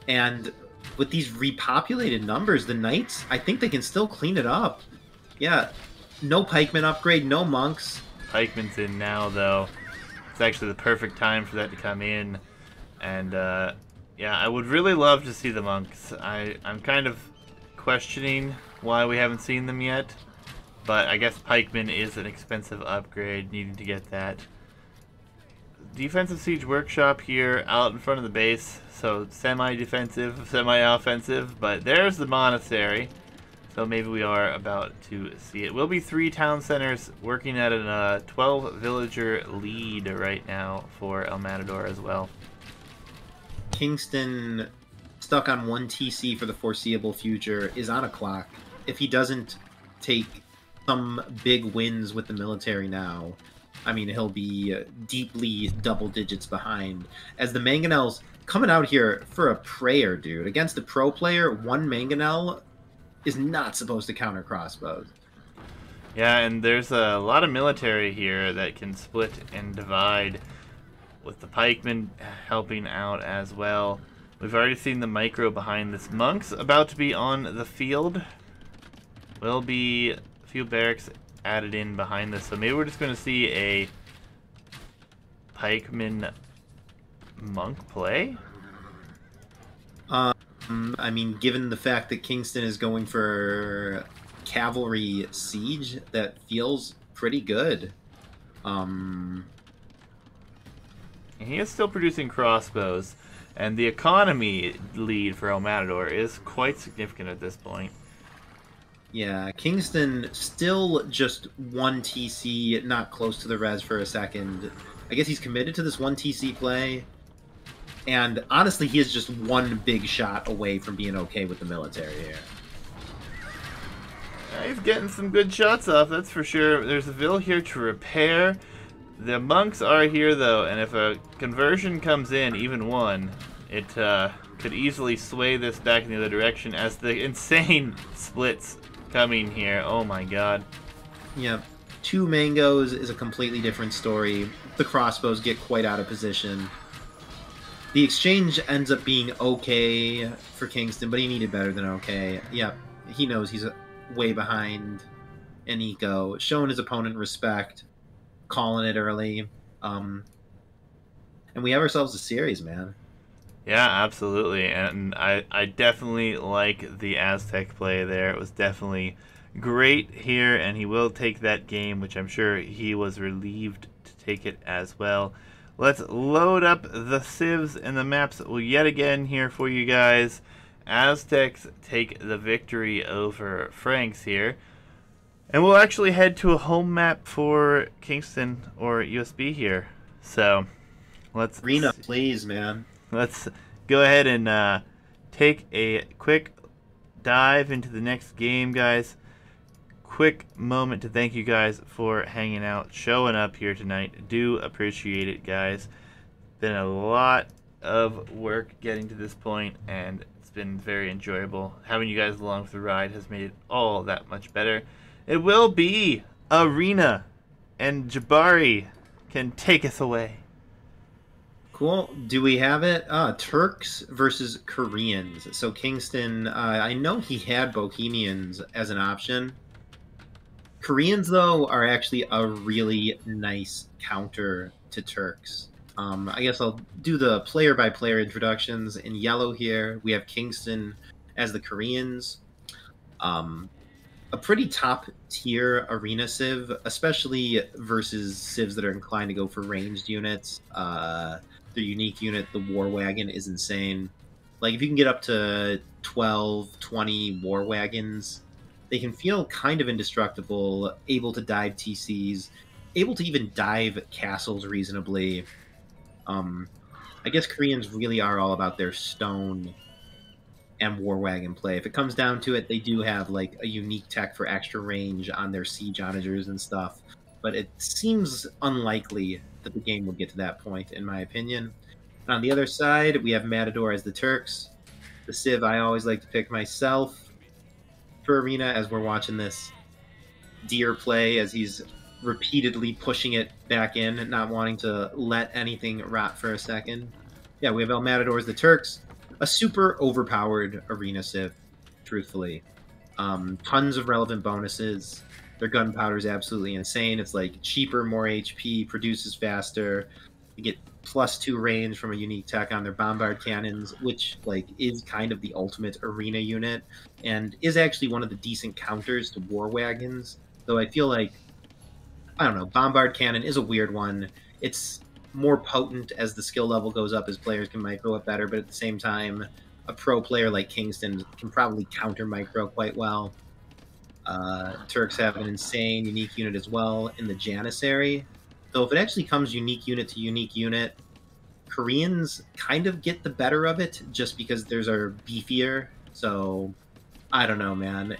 B: And with these repopulated numbers, the knights, I think they can still clean it up. Yeah, no pikeman upgrade, no monks.
A: Pikeman's in now, though. It's actually the perfect time for that to come in. And, yeah, I would really love to see the monks. I'm kind of questioning why we haven't seen them yet. But I guess pikeman is an expensive upgrade, needing to get that. Defensive Siege Workshop here out in front of the base. So semi-defensive, semi-offensive. But there's the monastery. So maybe we are about to see it. Will be 3 town centers working at a 12 villager lead right now for El Matador as well.
B: Kingston, stuck on 1 TC for the foreseeable future, is on a clock. If he doesn't take some big wins with the military now, I mean, he'll be deeply double digits behind. As the Mangonels coming out here for a prayer, dude. Against a pro player, 1 Mangonel is not supposed to counter crossbows.
A: Yeah, and there's a lot of military here that can split and divide, with the pikemen helping out as well. We've already seen the micro behind this. Monks about to be on the field. Will be a few barracks added in behind this, so maybe we're just going to see a pikeman monk play.
B: I mean, given the fact that Kingston is going for cavalry siege, that feels pretty good.
A: And he is still producing crossbows, and the economy lead for El Matador is quite significant at this point.
B: Yeah, Kingston still just one TC, not close to the res for a second. I guess he's committed to this one TC play. And honestly, he is just one big shot away from being okay with the military here.
A: He's getting some good shots off, that's for sure. There's a Vil here to repair. The monks are here, though, and if a conversion comes in, even one, it could easily sway this back in the other direction as the insane splits coming here. Oh my god.
B: Yeah, 2 mangoes is a completely different story. The crossbows get quite out of position. The exchange ends up being okay for Kingston, but he needed better than okay. Yeah, he knows he's way behind in eco, showing his opponent respect, calling it early. And we have ourselves a series, man.
A: Yeah, absolutely. And I definitely like the Aztec play there. It was definitely great here, and he will take that game, which I'm sure he was relieved to take it as well. Let's load up the civs and the maps yet again here for you guys. Aztecs take the victory over Franks here. And we'll actually head to a home map for Kingston or USB here. So, let's...
B: Arena, please, man.
A: Let's go ahead and take a quick dive into the next game, guys. Quick moment to thank you guys for hanging out, showing up here tonight. Do appreciate it, guys. Been a lot of work getting to this point, and it's been very enjoyable. Having you guys along for the ride has made it all that much better. It will be Arena, and Jabari can take us away.
B: Cool. Do we have it? Turks versus Koreans. So Kingston, I know he had Bohemians as an option. Koreans, though, are actually a really nice counter to Turks. I guess I'll do the player-by-player introductions. In yellow here, we have Kingston as the Koreans. A pretty top-tier arena civ, especially versus civs that are inclined to go for ranged units. The unique unit, the War Wagon, is insane. Like, if you can get up to 12, 20 War Wagons, they can feel kind of indestructible, able to dive TCs, able to even dive castles reasonably. I guess Koreans really are all about their stone and War Wagon play. If it comes down to it, they do have like a unique tech for extra range on their siege onagers and stuff, but it seems unlikely that the game will get to that point, in my opinion. And on the other side, we have Matador as the Turks. The civ I always like to pick myself for Arena, as we're watching this deer play as he's repeatedly pushing it back in, not wanting to let anything rot for a second. Yeah, we have El Matador as the Turks. A super overpowered arena civ, truthfully. Tons of relevant bonuses. Their gunpowder is absolutely insane. It's like cheaper, more HP, produces faster. You get +2 range from a unique tech on their bombard cannons, which like is kind of the ultimate arena unit, and is actually one of the decent counters to war wagons. Though I feel like, I don't know, bombard cannon is a weird one. It's more potent as the skill level goes up, as players can micro it better, but at the same time, a pro player like Kingston can probably counter micro quite well. Turks have an insane unique unit as well in the Janissary. Though if it actually comes unique unit to unique unit, Koreans kind of get the better of it just because theirs are beefier. So I don't know, man.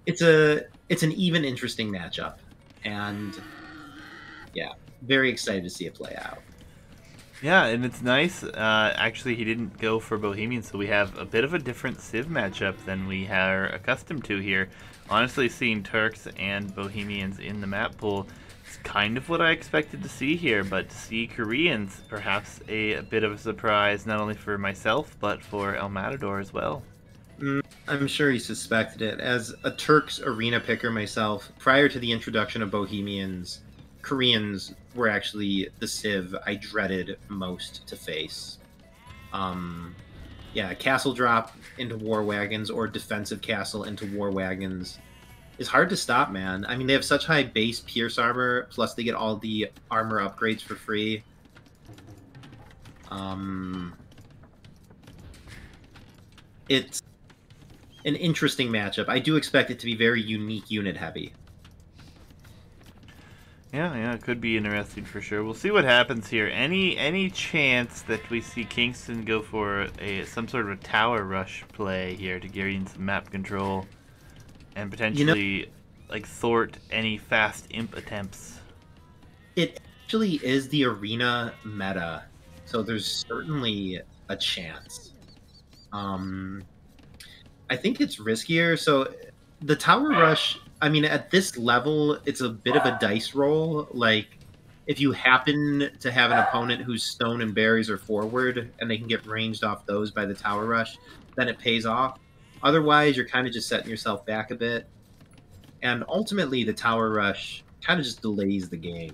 B: It's an even interesting matchup, and yeah, very excited to see it play out.
A: Yeah, and it's nice. Actually, he didn't go for Bohemian, so we have a bit of a different civ matchup than we are accustomed to here. Honestly, seeing Turks and Bohemians in the map pool is kind of what I expected to see here, but to see Koreans, perhaps a bit of a surprise, not only for myself, but for El Matador as well.
B: I'm sure he suspected it. As a Turks arena picker myself, prior to the introduction of Bohemians, Koreans were actually the civ I dreaded most to face. Yeah, castle drop into war wagons or defensive castle into war wagons is hard to stop, man. I mean, they have such high base pierce armor, plus they get all the armor upgrades for free. It's an interesting matchup. I do expect it to be very unique unit heavy.
A: Yeah, it could be interesting for sure. We'll see what happens here. Any chance that we see KingstoNe go for some sort of a tower rush play here to gain some map control and
B: You know,
A: potentially like thwart any fast imp attempts?
B: it actually is the arena meta, so there's certainly a chance. Um, I think it's riskier. So the tower rush, I mean, at this level, it's a bit of a dice roll. Like, if you happen to have an opponent whose stone and berries are forward and they can get ranged off those by the tower rush, then it pays off. Otherwise, you're kind of just setting yourself back a bit. And ultimately, the tower rush kind of just delays the game.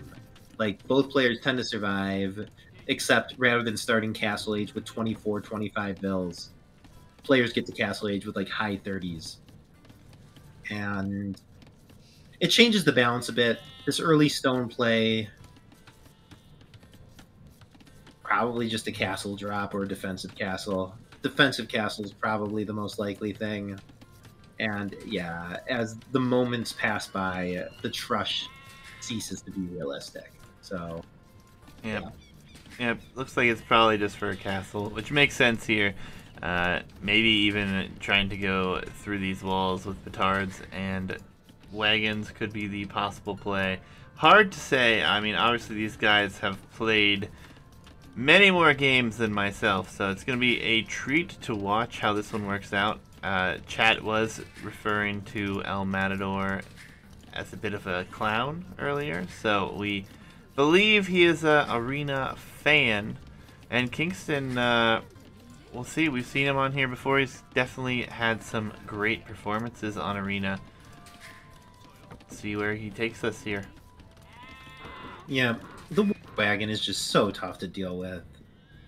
B: Like, both players tend to survive, except rather than starting Castle Age with 24, 25 bills, players get to Castle Age with like high 30s. And it changes the balance a bit. This early stone play, probably just a castle drop or a defensive castle. Defensive castle is probably the most likely thing. And yeah, as the moments pass by, the trush ceases to be realistic. So,
A: Yeah.
B: yeah.
A: Yeah, looks like it's probably just for a castle, which makes sense here. Maybe even trying to go through these walls with petards and wagons could be the possible play. Hard to say. I mean, obviously these guys have played many more games than myself, so it's going to be a treat to watch how this one works out. Chat was referring to El Matador as a bit of a clown earlier, so we believe he is a arena fan. And KingstoNe, we'll see. We've seen him on here before. He's definitely had some great performances on arena. Let's see where he takes us here.
B: Yeah, the wagon is just so tough to deal with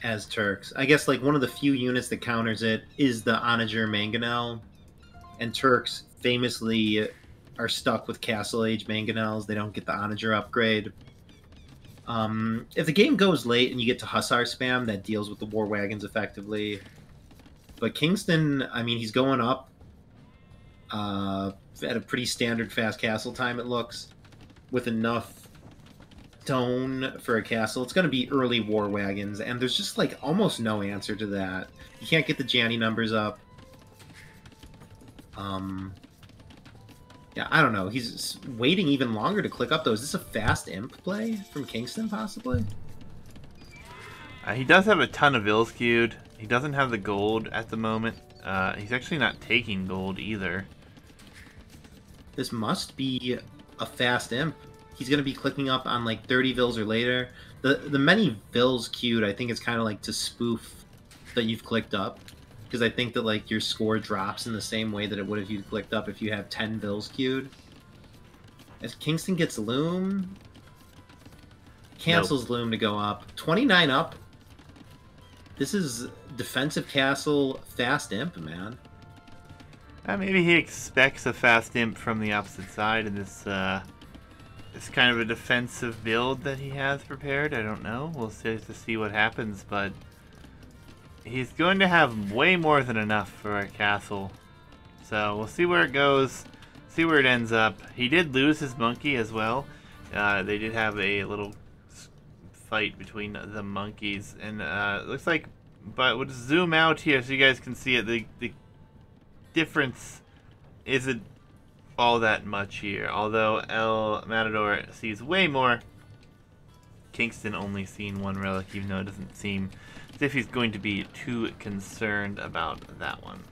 B: as Turks. I guess like one of the few units that counters it is the Onager Mangonel, and Turks famously are stuck with Castle Age Mangonels. They don't get the Onager upgrade. If the game goes late and you get to Hussar spam, that deals with the war wagons effectively. But KingstoNe, I mean, he's going up at a pretty standard fast castle time, it looks, with enough stone for a castle. It's going to be early war wagons, and there's just like almost no answer to that. You can't get the Janny numbers up. Yeah, I don't know. He's waiting even longer to click up, though. Is this a fast imp play from KingstoNe, possibly?
A: He does have a ton of vills queued. He doesn't have the gold at the moment. He's actually not taking gold either.
B: This must be a fast imp. He's going to be clicking up on like 30 vills or later. The many vills queued, I think it's kind of like to spoof that you've clicked up. Because I think that like your score drops in the same way that it would if you clicked up if you have 10 vills queued. As KingstoNe gets Loom, cancels Loom to go up. 29 up. This is defensive castle, fast imp, man.
A: Maybe he expects a fast imp from the opposite side in this this kind of a defensive build that he has prepared. I don't know. We'll see to see what happens, but he's going to have way more than enough for a castle. So we'll see where it goes, see where it ends up. He did lose his monkey as well. They did have a little fight between the monkeys, and it looks like, but we'll just zoom out here so you guys can see it. The difference isn't all that much here. Although El Matador sees way more, KingstoNe only seen one relic, even though it doesn't seem as if he's going to be too concerned about that one.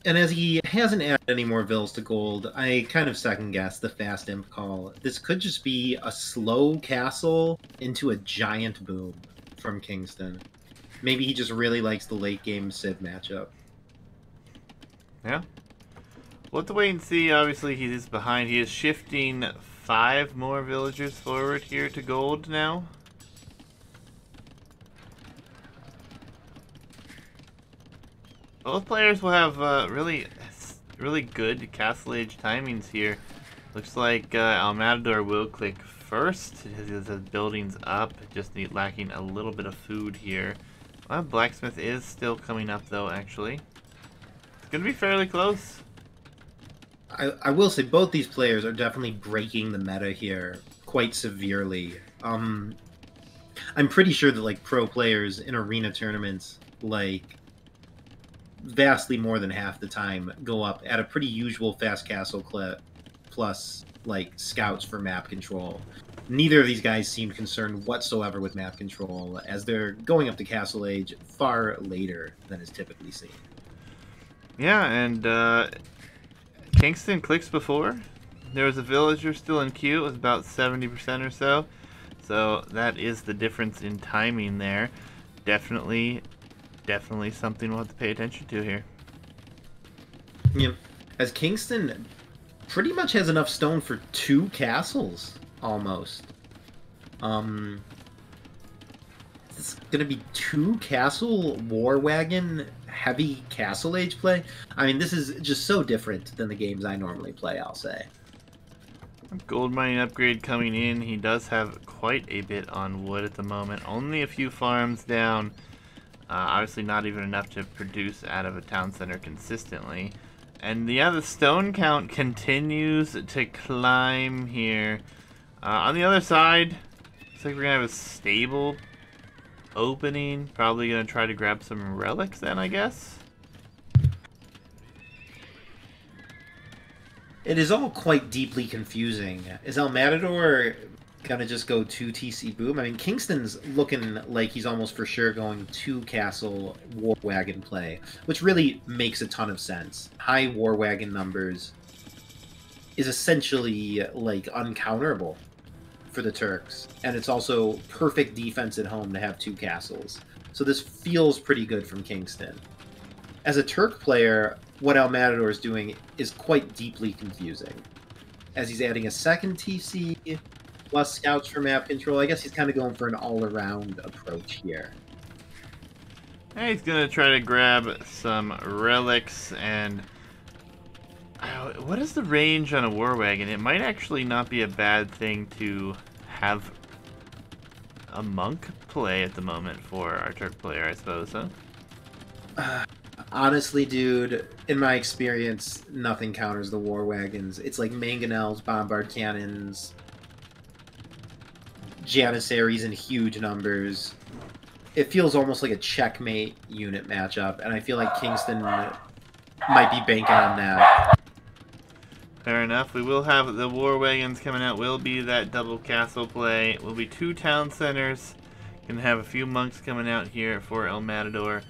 B: And as he hasn't added any more vills to gold, I kind of second guess the fast imp call. This could just be a slow castle into a giant boom from KingstoNe. Maybe he just really likes the late game Civ matchup.
A: Yeah. We'll have to wait and see. Obviously, he is behind. He is shifting 5 more villagers forward here to gold now. Both players will have really good Castle Age timings here. Looks like El Matador will click first. His building's up, just lacking a little bit of food here. Blacksmith is still coming up though, actually. gonna be fairly close.
B: I will say both these players are definitely breaking the meta here quite severely. I'm pretty sure that like pro players in arena tournaments, like vastly more than half the time, go up at a pretty usual fast castle clip plus like scouts for map control. Neither of these guys seem concerned whatsoever with map control, as they're going up to Castle Age far later than is typically seen.
A: Yeah, and KingstoNe clicks before. There was a villager still in queue. It was about 70% or so. So that is the difference in timing there. Definitely something we'll have to pay attention to here.
B: Yeah, as KingstoNe pretty much has enough stone for 2 castles, almost. It's gonna be 2 castle war wagon heavy Castle Age play. I mean, this is just so different than the games I normally play, I'll say.
A: Gold mining upgrade coming in. He does have quite a bit on wood at the moment. Only a few farms down. Obviously not even enough to produce out of a town center consistently. And yeah, the stone count continues to climb here. On the other side, looks like we're going to have a stable opening. Probably going to try to grab some relics then, I guess.
B: It is all quite deeply confusing. Is El Matador gonna just go 2 TC boom? I mean, KingstoNe's looking like he's almost for sure going 2 castle war wagon play, which really makes a ton of sense. High war wagon numbers is essentially like uncounterable for the Turks, and it's also perfect defense at home to have 2 castles. So this feels pretty good from KingstoNe. As a Turk player, what El Matador is doing is quite deeply confusing, as he's adding a second TC plus scouts for map control. I guess he's kind of going for an all-around approach here.
A: And he's going to try to grab some relics. And what is the range on a war wagon? It might actually not be a bad thing to have a monk play at the moment for our Turk player, I suppose, huh?
B: Honestly, dude, in my experience, nothing counters the war wagons. It's like mangonels, bombard cannons, janissaries in huge numbers. It feels almost like a checkmate unit matchup, and I feel like KingstoNe might be banking on that.
A: Fair enough. We will have the war wagons coming out. Will be that double castle play. Will be 2 town centers. Gonna have a few monks coming out here for El Matador.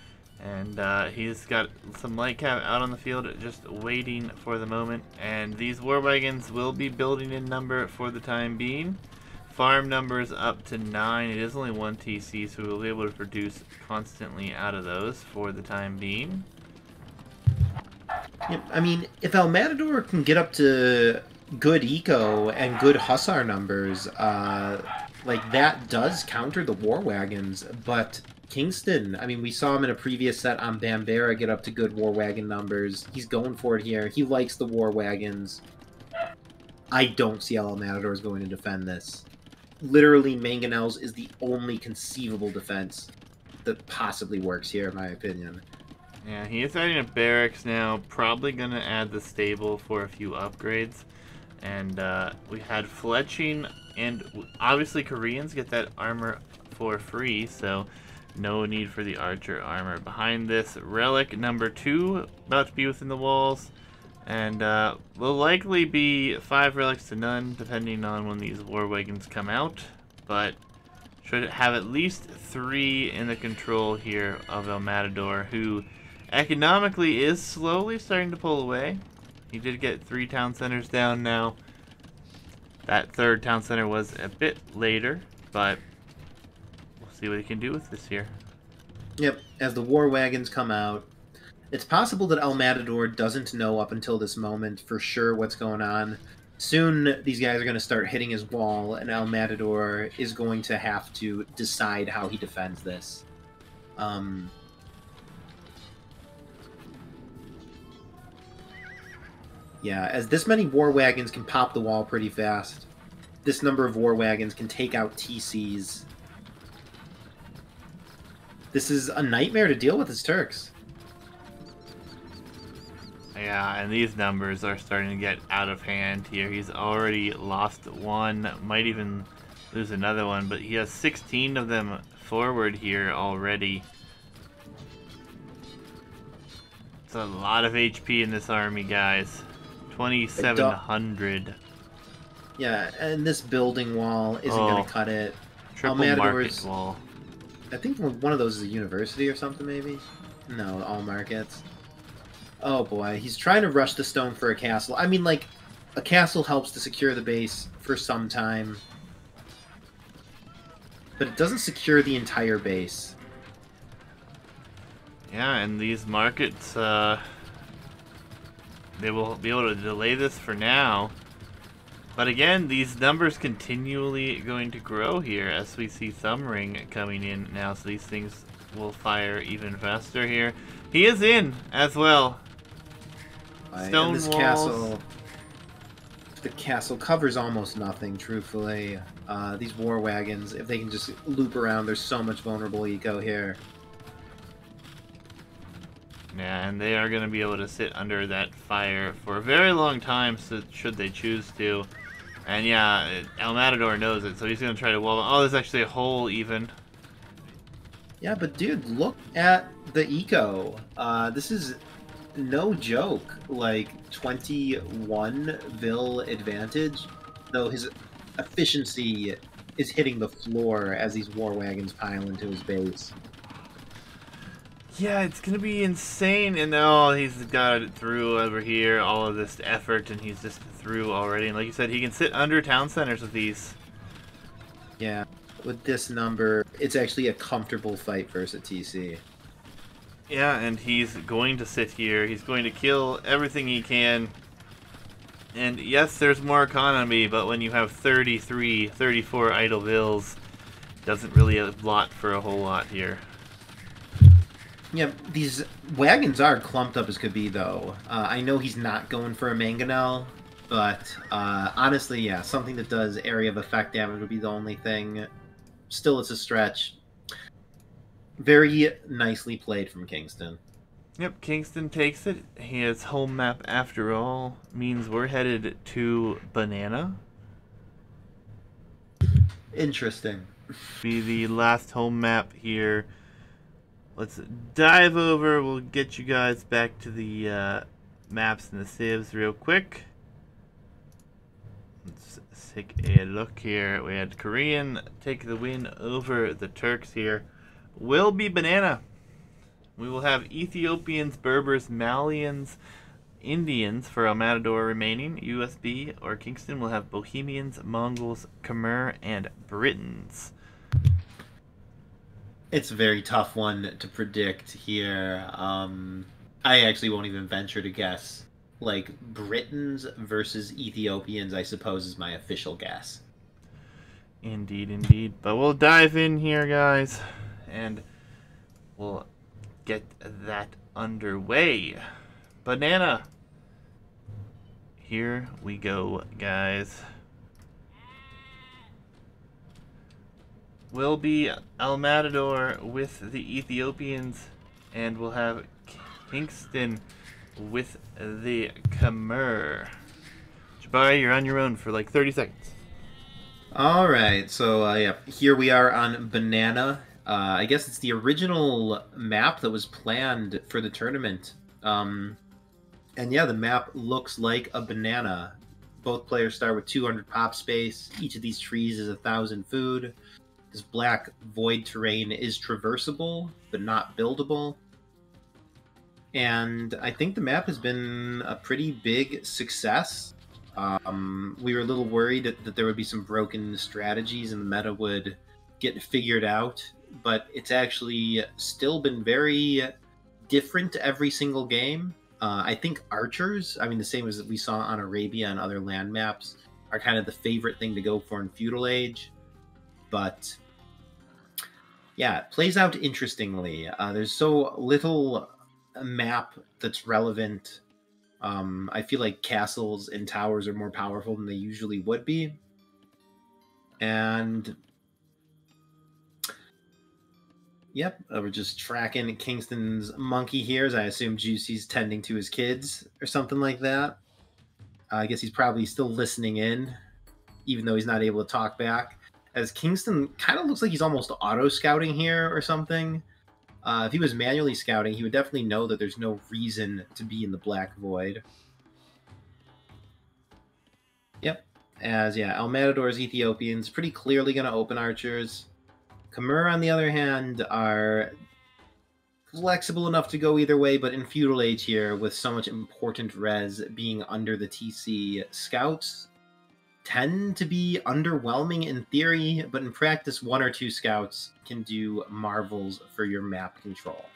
A: And he's got some light cap out on the field just waiting for the moment. And these war wagons will be building in number for the time being. Farm numbers up to 9. It is only 1 TC, so we'll be able to produce constantly out of those for the time being.
B: Yeah, I mean, if El Matador can get up to good eco and good hussar numbers, like that does counter the war wagons, but KingstoNe, I mean, we saw him in a previous set on Bambera get up to good war wagon numbers. He's going for it here. He likes the war wagons. I don't see how El Matador is going to defend this. Literally, mangonels is the only conceivable defense that possibly works here, in my opinion.
A: Yeah, he is adding a barracks now. Probably going to add the stable for a few upgrades. And we had fletching, and obviously Koreans get that armor for free, so no need for the archer armor. Behind this, relic number 2, about to be within the walls. And will likely be 5 relics to none, depending on when these war wagons come out. But should have at least 3 in the control here of El Matador, who economically is slowly starting to pull away. He did get 3 town centers down now. That 3rd town center was a bit later, but we'll see what he can do with this here.
B: Yep, as the war wagons come out, it's possible that El Matador doesn't know up until this moment for sure what's going on. Soon, these guys are going to start hitting his wall, and El Matador is going to have to decide how he defends this. Yeah, as this many war wagons can pop the wall pretty fast. This number of war wagons can take out TCs. This is a nightmare to deal with as Turks.
A: Yeah, and these numbers are starting to get out of hand here. He's already lost one, might even lose another one, but he has 16 of them forward here already. It's a lot of HP in this army, guys. 2,700.
B: Yeah, and this building wall isn't going to cut it.
A: Triple market wall.
B: I think one of those is a university or something, maybe? No, all markets. Oh boy, he's trying to rush the stone for a castle. I mean, like, a castle helps to secure the base for some time. But it doesn't secure the entire base.
A: Yeah, and these markets, they will be able to delay this for now. But again, these numbers continually going to grow here as we see Thumbring coming in now, so these things will fire even faster here. He is in as well. Stone
B: this
A: walls.
B: The castle covers almost nothing, truthfully. These war wagons, if they can just loop around, there's so much vulnerable eco here.
A: Yeah, and they are going to be able to sit under that fire for a very long time, so should they choose to. And yeah, El Matador knows it, so he's going to try to wall. Oh, there's actually a hole even.
B: Yeah, but dude, look at the eco. This is no joke. Like 21 Vil advantage, though his efficiency is hitting the floor as these war wagons pile into his base.
A: Yeah, it's gonna be insane, and oh, he's got it through over here, all of this effort, and he's just through already. And like you said, he can sit under town centers with these.
B: Yeah, with this number, it's actually a comfortable fight versus TC.
A: Yeah, and he's going to sit here. He's going to kill everything he can. And yes, there's more economy, but when you have 33, 34 idle bills, doesn't really a lot for a whole lot here.
B: Yeah, these wagons are clumped up as could be, though. I know he's not going for a mangonel, but honestly, yeah, something that does area of effect damage would be the only thing. Still, it's a stretch. Very nicely played from KingstoNe.
A: Yep, Kingston takes it. His home map, after all, means we're headed to Banana.
B: Interesting.
A: Be the last home map here. Let's dive over. We'll get you guys back to the maps and the civs real quick. Let's take a look here. We had Korean take the win over the Turks here. Will be Banana. We will have Ethiopians, Berbers, Malians, Indians for El Matador remaining. USB or KingstoNe will have Bohemians, Mongols, Khmer, and Britons.
B: It's a very tough one to predict here. I actually won't even venture to guess. Like, Britons versus Ethiopians, I suppose, is my official guess.
A: Indeed, indeed. But we'll dive in here, guys, and we'll get that underway. Banana. Here we go, guys. Will be El Matador with the Ethiopians, and we'll have KingstoNe with the Khmer. Jabari, you're on your own for like 30 seconds.
B: Alright, so yeah, here we are on Banana. I guess it's the original map that was planned for the tournament. And yeah, the map looks like a banana. Both players start with 200 pop space. Each of these trees is 1,000 food. This black void terrain is traversable, but not buildable. And I think the map has been a pretty big success. We were a little worried that there would be some broken strategies and the meta would get figured out, but it's actually still been very different every single game. I think archers, I mean the same as we saw on Arabia and other land maps, are kind of the favorite thing to go for in Feudal Age. But yeah, it plays out interestingly. There's so little map that's relevant. I feel like castles and towers are more powerful than they usually would be. And Yep, we're just tracking Kingston's monkey here, as I assume Juicy's tending to his kids or something like that. I guess he's probably still listening in, even though he's not able to talk back. As Kingston kind of looks like he's almost auto-scouting here or something. If he was manually scouting, he would definitely know that there's no reason to be in the Black Void. Yep. As, yeah, El Matador's Ethiopians pretty clearly going to open archers. Khmer, on the other hand, are flexible enough to go either way, but in Feudal Age here, with so much important res being under the TC, scouts tend to be underwhelming in theory, but in practice, 1 or 2 scouts can do marvels for your map control.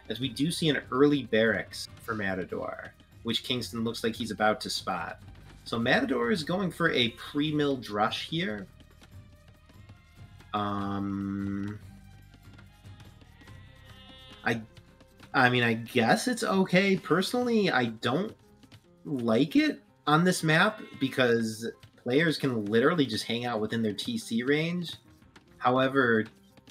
B: As we do see an early barracks for Matador, which Kingston looks like he's about to spot. So Matador is going for a pre-mill drush here. I mean, I guess it's okay. Personally, I don't like it on this map because players can literally just hang out within their TC range. However,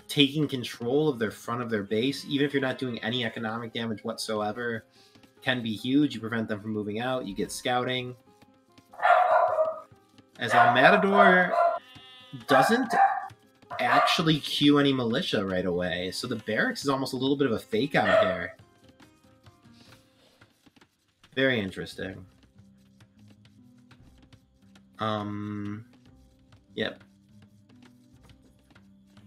B: taking control of their front of their base, even if you're not doing any economic damage whatsoever, can be huge. You prevent them from moving out. You get scouting. As El Matador doesn't actually queue any militia right away, so the barracks is almost a little bit of a fake out here. Very interesting. Yep.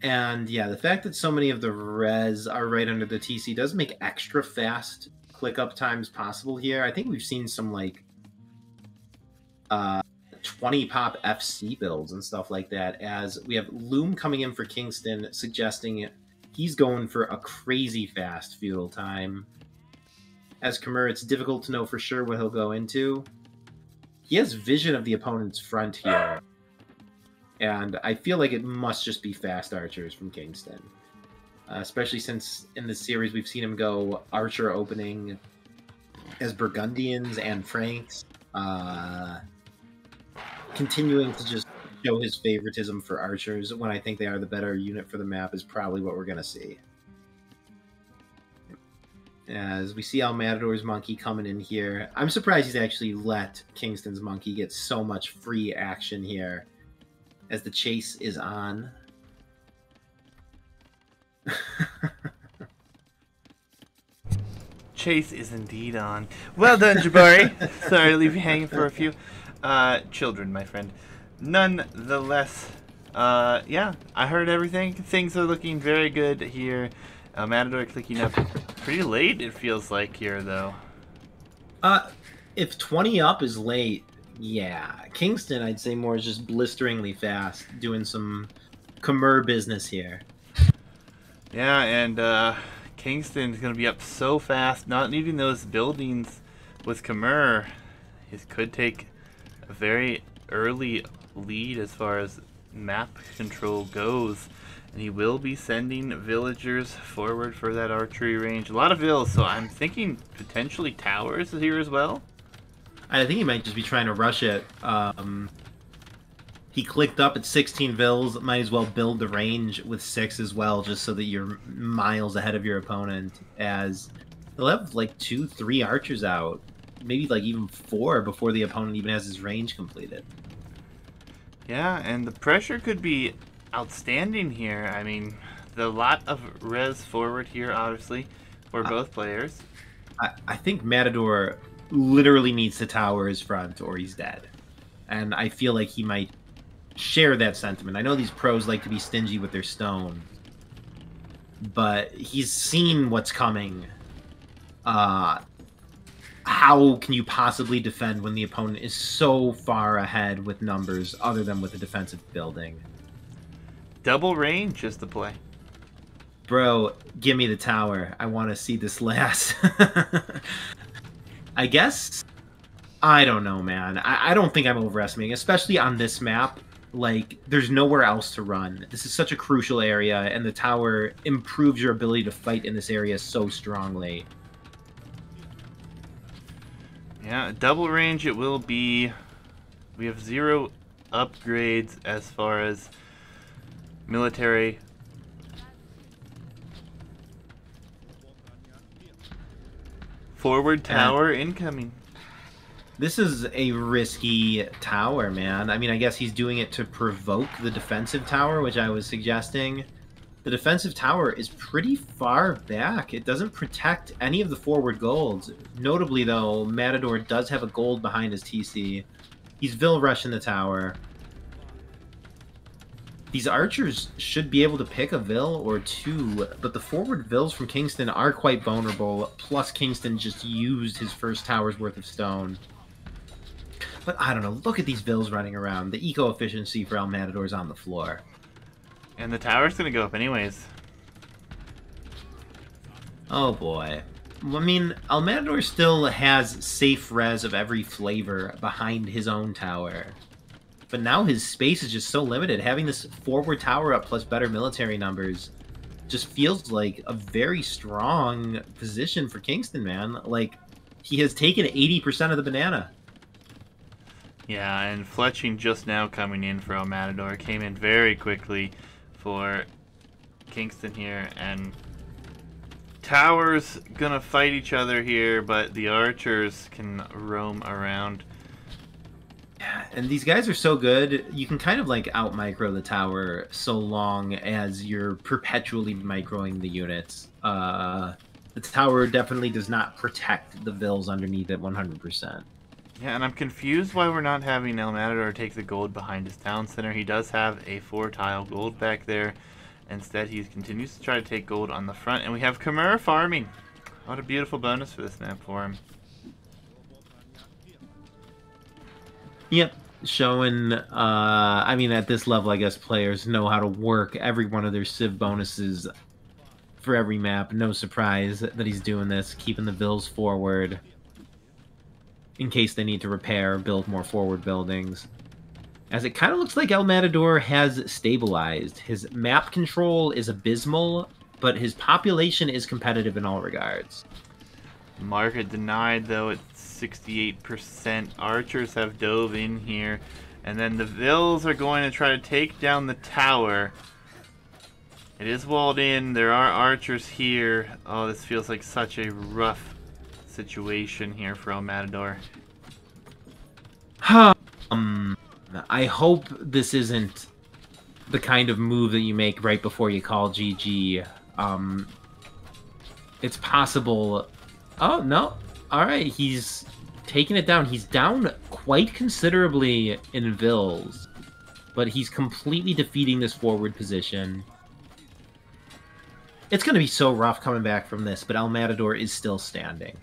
B: And yeah, the fact that so many of the res are right under the TC does make extra fast click up times possible here. I think we've seen some like 20 pop FC builds and stuff like that, as we have Loom coming in for Kingston, suggesting he's going for a crazy fast feudal time. As Khmer, it's difficult to know for sure what he'll go into. He has vision of the opponent's front here, and I feel like it must just be fast archers from Kingston. Especially since in this series we've seen him go archer opening as Burgundians and Franks. Continuing to just show his favoritism for archers when I think they are the better unit for the map is probably what we're going to see. As we see El Matador's monkey coming in here. I'm surprised he's actually let Kingston's monkey get so much free action here as the chase is on.
A: Chase is indeed on. Well done, Jabari. Sorry to leave you hanging for a few. Children, my friend. Nonetheless, yeah, I heard everything. Things are looking very good here. Matador clicking up pretty late, it feels like here, though.
B: If 20 up is late, yeah. Kingston, I'd say more is just blisteringly fast, doing some Khmer business here.
A: Yeah, and Kingston's going to be up so fast, not needing those buildings with Khmer. He could take a very early lead as far as map control goes. And he will be sending villagers forward for that archery range. A lot of vills, so I'm thinking potentially towers here as well.
B: I think he might just be trying to rush it. He clicked up at 16 vills. Might as well build the range with 6 as well, just so that you're miles ahead of your opponent. As they'll have like 2, 3 archers out, maybe like even 4 before the opponent even has his range completed.
A: Yeah, and the pressure could be outstanding here. I mean, the lot of res forward here, obviously, for both players.
B: I think Matador literally needs to tower his front or he's dead. And I feel like he might share that sentiment. I know these pros like to be stingy with their stone, but he's seen what's coming. How can you possibly defend when the opponent is so far ahead with numbers other than with a defensive building?
A: Double range is the play.
B: Bro, give me the tower. I want to see this last. I guess. I don't know, man. I don't think I'm overestimating, especially on this map. Like, there's nowhere else to run. This is such a crucial area, and the tower improves your ability to fight in this area so strongly.
A: Yeah, double range it will be. We have 0 upgrades as far as military Forward tower incoming.
B: This is a risky tower, man. I mean, I guess he's doing it to provoke the defensive tower, which I was suggesting. The defensive tower is pretty far back. It doesn't protect any of the forward golds. Notably, though, Matador does have a gold behind his TC. He's Vil rushing the tower. These archers should be able to pick a Vil or two, but the forward Vils from KingstoNe are quite vulnerable, plus KingstoNe just used his first tower's worth of stone. But I don't know, look at these Vils running around. The eco-efficiency for El Matador's on the floor.
A: And the tower's gonna go up anyways.
B: Oh boy. I mean, El Matador still has safe res of every flavor behind his own tower. But now his space is just so limited. Having this forward tower up plus better military numbers just feels like a very strong position for KingstoNe, man. Like, he has taken 80% of the banana.
A: Yeah, and fletching just now coming in for El Matador. Came in very quickly for KingstoNe here, and towers gonna fight each other here, but the archers can roam around.
B: Yeah, and these guys are so good, you can kind of like out micro the tower so long as you're perpetually microing the units. The tower definitely does not protect the Vils underneath it 100%.
A: Yeah, and I'm confused why we're not having El Matador take the gold behind his town center. He does have a 4-tile gold back there. Instead, he continues to try to take gold on the front. And we have Khmer farming. What a beautiful bonus for this map for him.
B: Yep, showing, I mean, at this level, I guess players know how to work every one of their civ bonuses for every map. No surprise that he's doing this, keeping the Vils forward in case they need to repair, build more forward buildings. As it kind of looks like El Matador has stabilized. His map control is abysmal, but his population is competitive in all regards.
A: Market denied, though, at 68%. Archers have dove in here. And then the Vils are going to try to take down the tower. It is walled in. There are archers here. Oh, this feels like such a rough situation here for El Matador.
B: I hope this isn't the kind of move that you make right before you call GG. It's possible. Oh, no. All right, he's taking it down. He's down quite considerably in Vils, but he's completely defeating this forward position. It's going to be so rough coming back from this, but El Matador is still standing.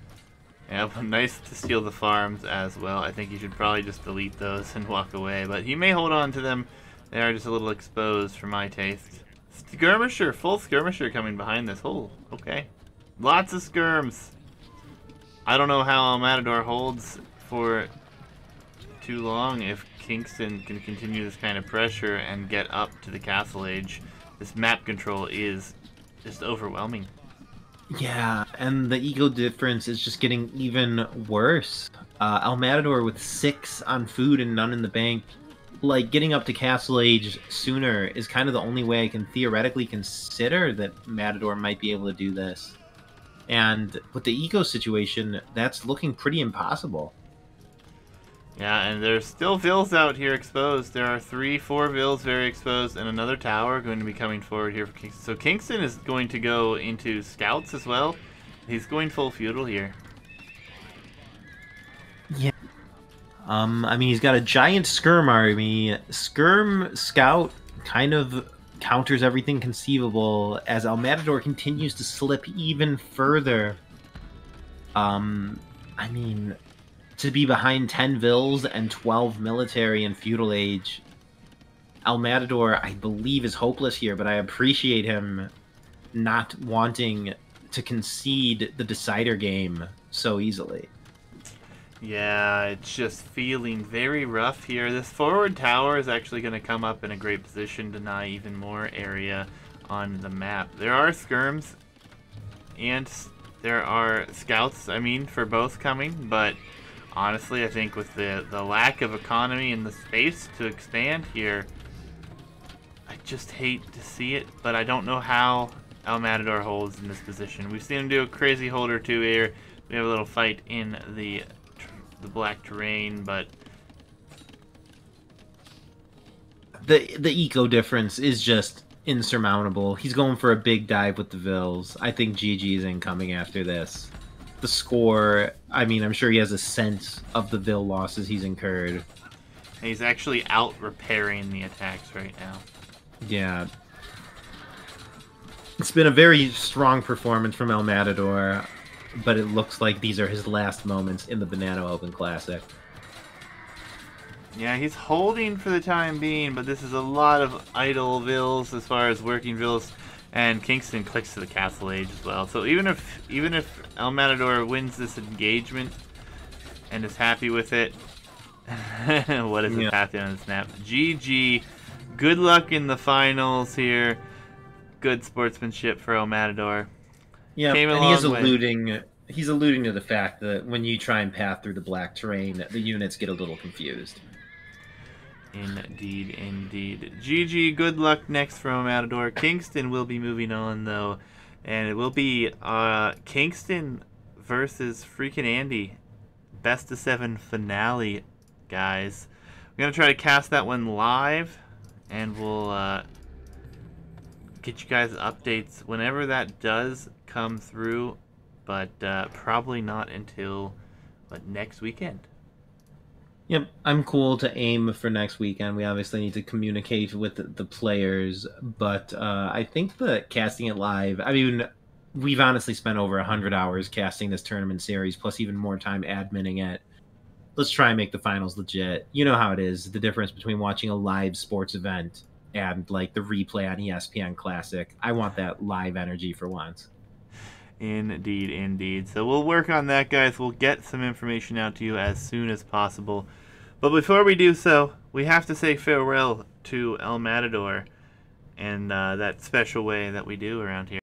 A: Yeah, well, nice to steal the farms as well. I think you should probably just delete those and walk away, but he may hold on to them. They are just a little exposed for my taste. Skirmisher, full skirmisher coming behind this. Oh, okay. Lots of skirms. I don't know how El Matador holds for too long if KingstoNe can continue this kind of pressure and get up to the castle age. This map control is just overwhelming.
B: Yeah, and the ego difference is just getting even worse. El Matador with 6 on food and none in the bank. Like, getting up to Castle Age sooner is kind of the only way I can theoretically consider that Matador might be able to do this. And with the eco situation, that's looking pretty impossible.
A: Yeah, and there's still Vils out here exposed. There are 3-4 Vils very exposed, and another tower going to be coming forward here for KingstoNe. So KingstoNe is going to go into scouts as well. He's going full feudal here.
B: Yeah. I mean, he's got a giant skirm army. Skirm scout kind of counters everything conceivable as El Matador continues to slip even further. I mean, to be behind 10 Vils and 12 military in feudal age, El Matador, I believe, is hopeless here, but I appreciate him not wanting to concede the decider game so easily.
A: Yeah, it's just feeling very rough here. This forward tower is actually going to come up in a great position, deny even more area on the map. There are skirms and there are scouts, I mean, for both coming, but honestly, I think with the lack of economy and the space to expand here, I just hate to see it, but I don't know how El Matador holds in this position. We've seen him do a crazy hold or two here. We have a little fight in the black terrain, but
B: the eco difference is just insurmountable. He's going for a big dive with the Vills. I think GG is incoming after this. The score, I mean, I'm sure he has a sense of the Vill losses he's incurred.
A: he's actually out repairing the attacks right now.
B: Yeah. It's been a very strong performance from El Matador, but it looks like these are his last moments in the Banano Open Classic.
A: Yeah, he's holding for the time being, but this is a lot of idle Vills as far as working Vills, and KingstoNe clicks to the Castle Age as well. So even if El Matador wins this engagement and is happy with it, what is it happy on the snap? GG. Good luck in the finals here. Good sportsmanship for El Matador.
B: Yeah,
A: Came a
B: and
A: long
B: he's alluding to the fact that when you try and path through the black terrain, the units get a little confused.
A: Indeed, indeed. GG, good luck next for El Matador. KingstoNe will be moving on, though, and it will be KingstoNe versus freaking Andy. Best of 7 finale, guys. We're going to try to cast that one live, and we'll get you guys updates whenever that does come through, but probably not until next weekend.
B: Yep, I'm cool to aim for next weekend. We obviously need to communicate with the players, but I think that casting it live, I mean, we've honestly spent over 100 hours casting this tournament series, plus even more time adminning it. Let's try and make the finals legit. You know how it is, the difference between watching a live sports event and like the replay on ESPN Classic. I want that live energy for once.
A: Indeed, indeed. So we'll work on that, guys. We'll get some information out to you as soon as possible. But before we do so, we have to say farewell to El Matador in that special way that we do around here.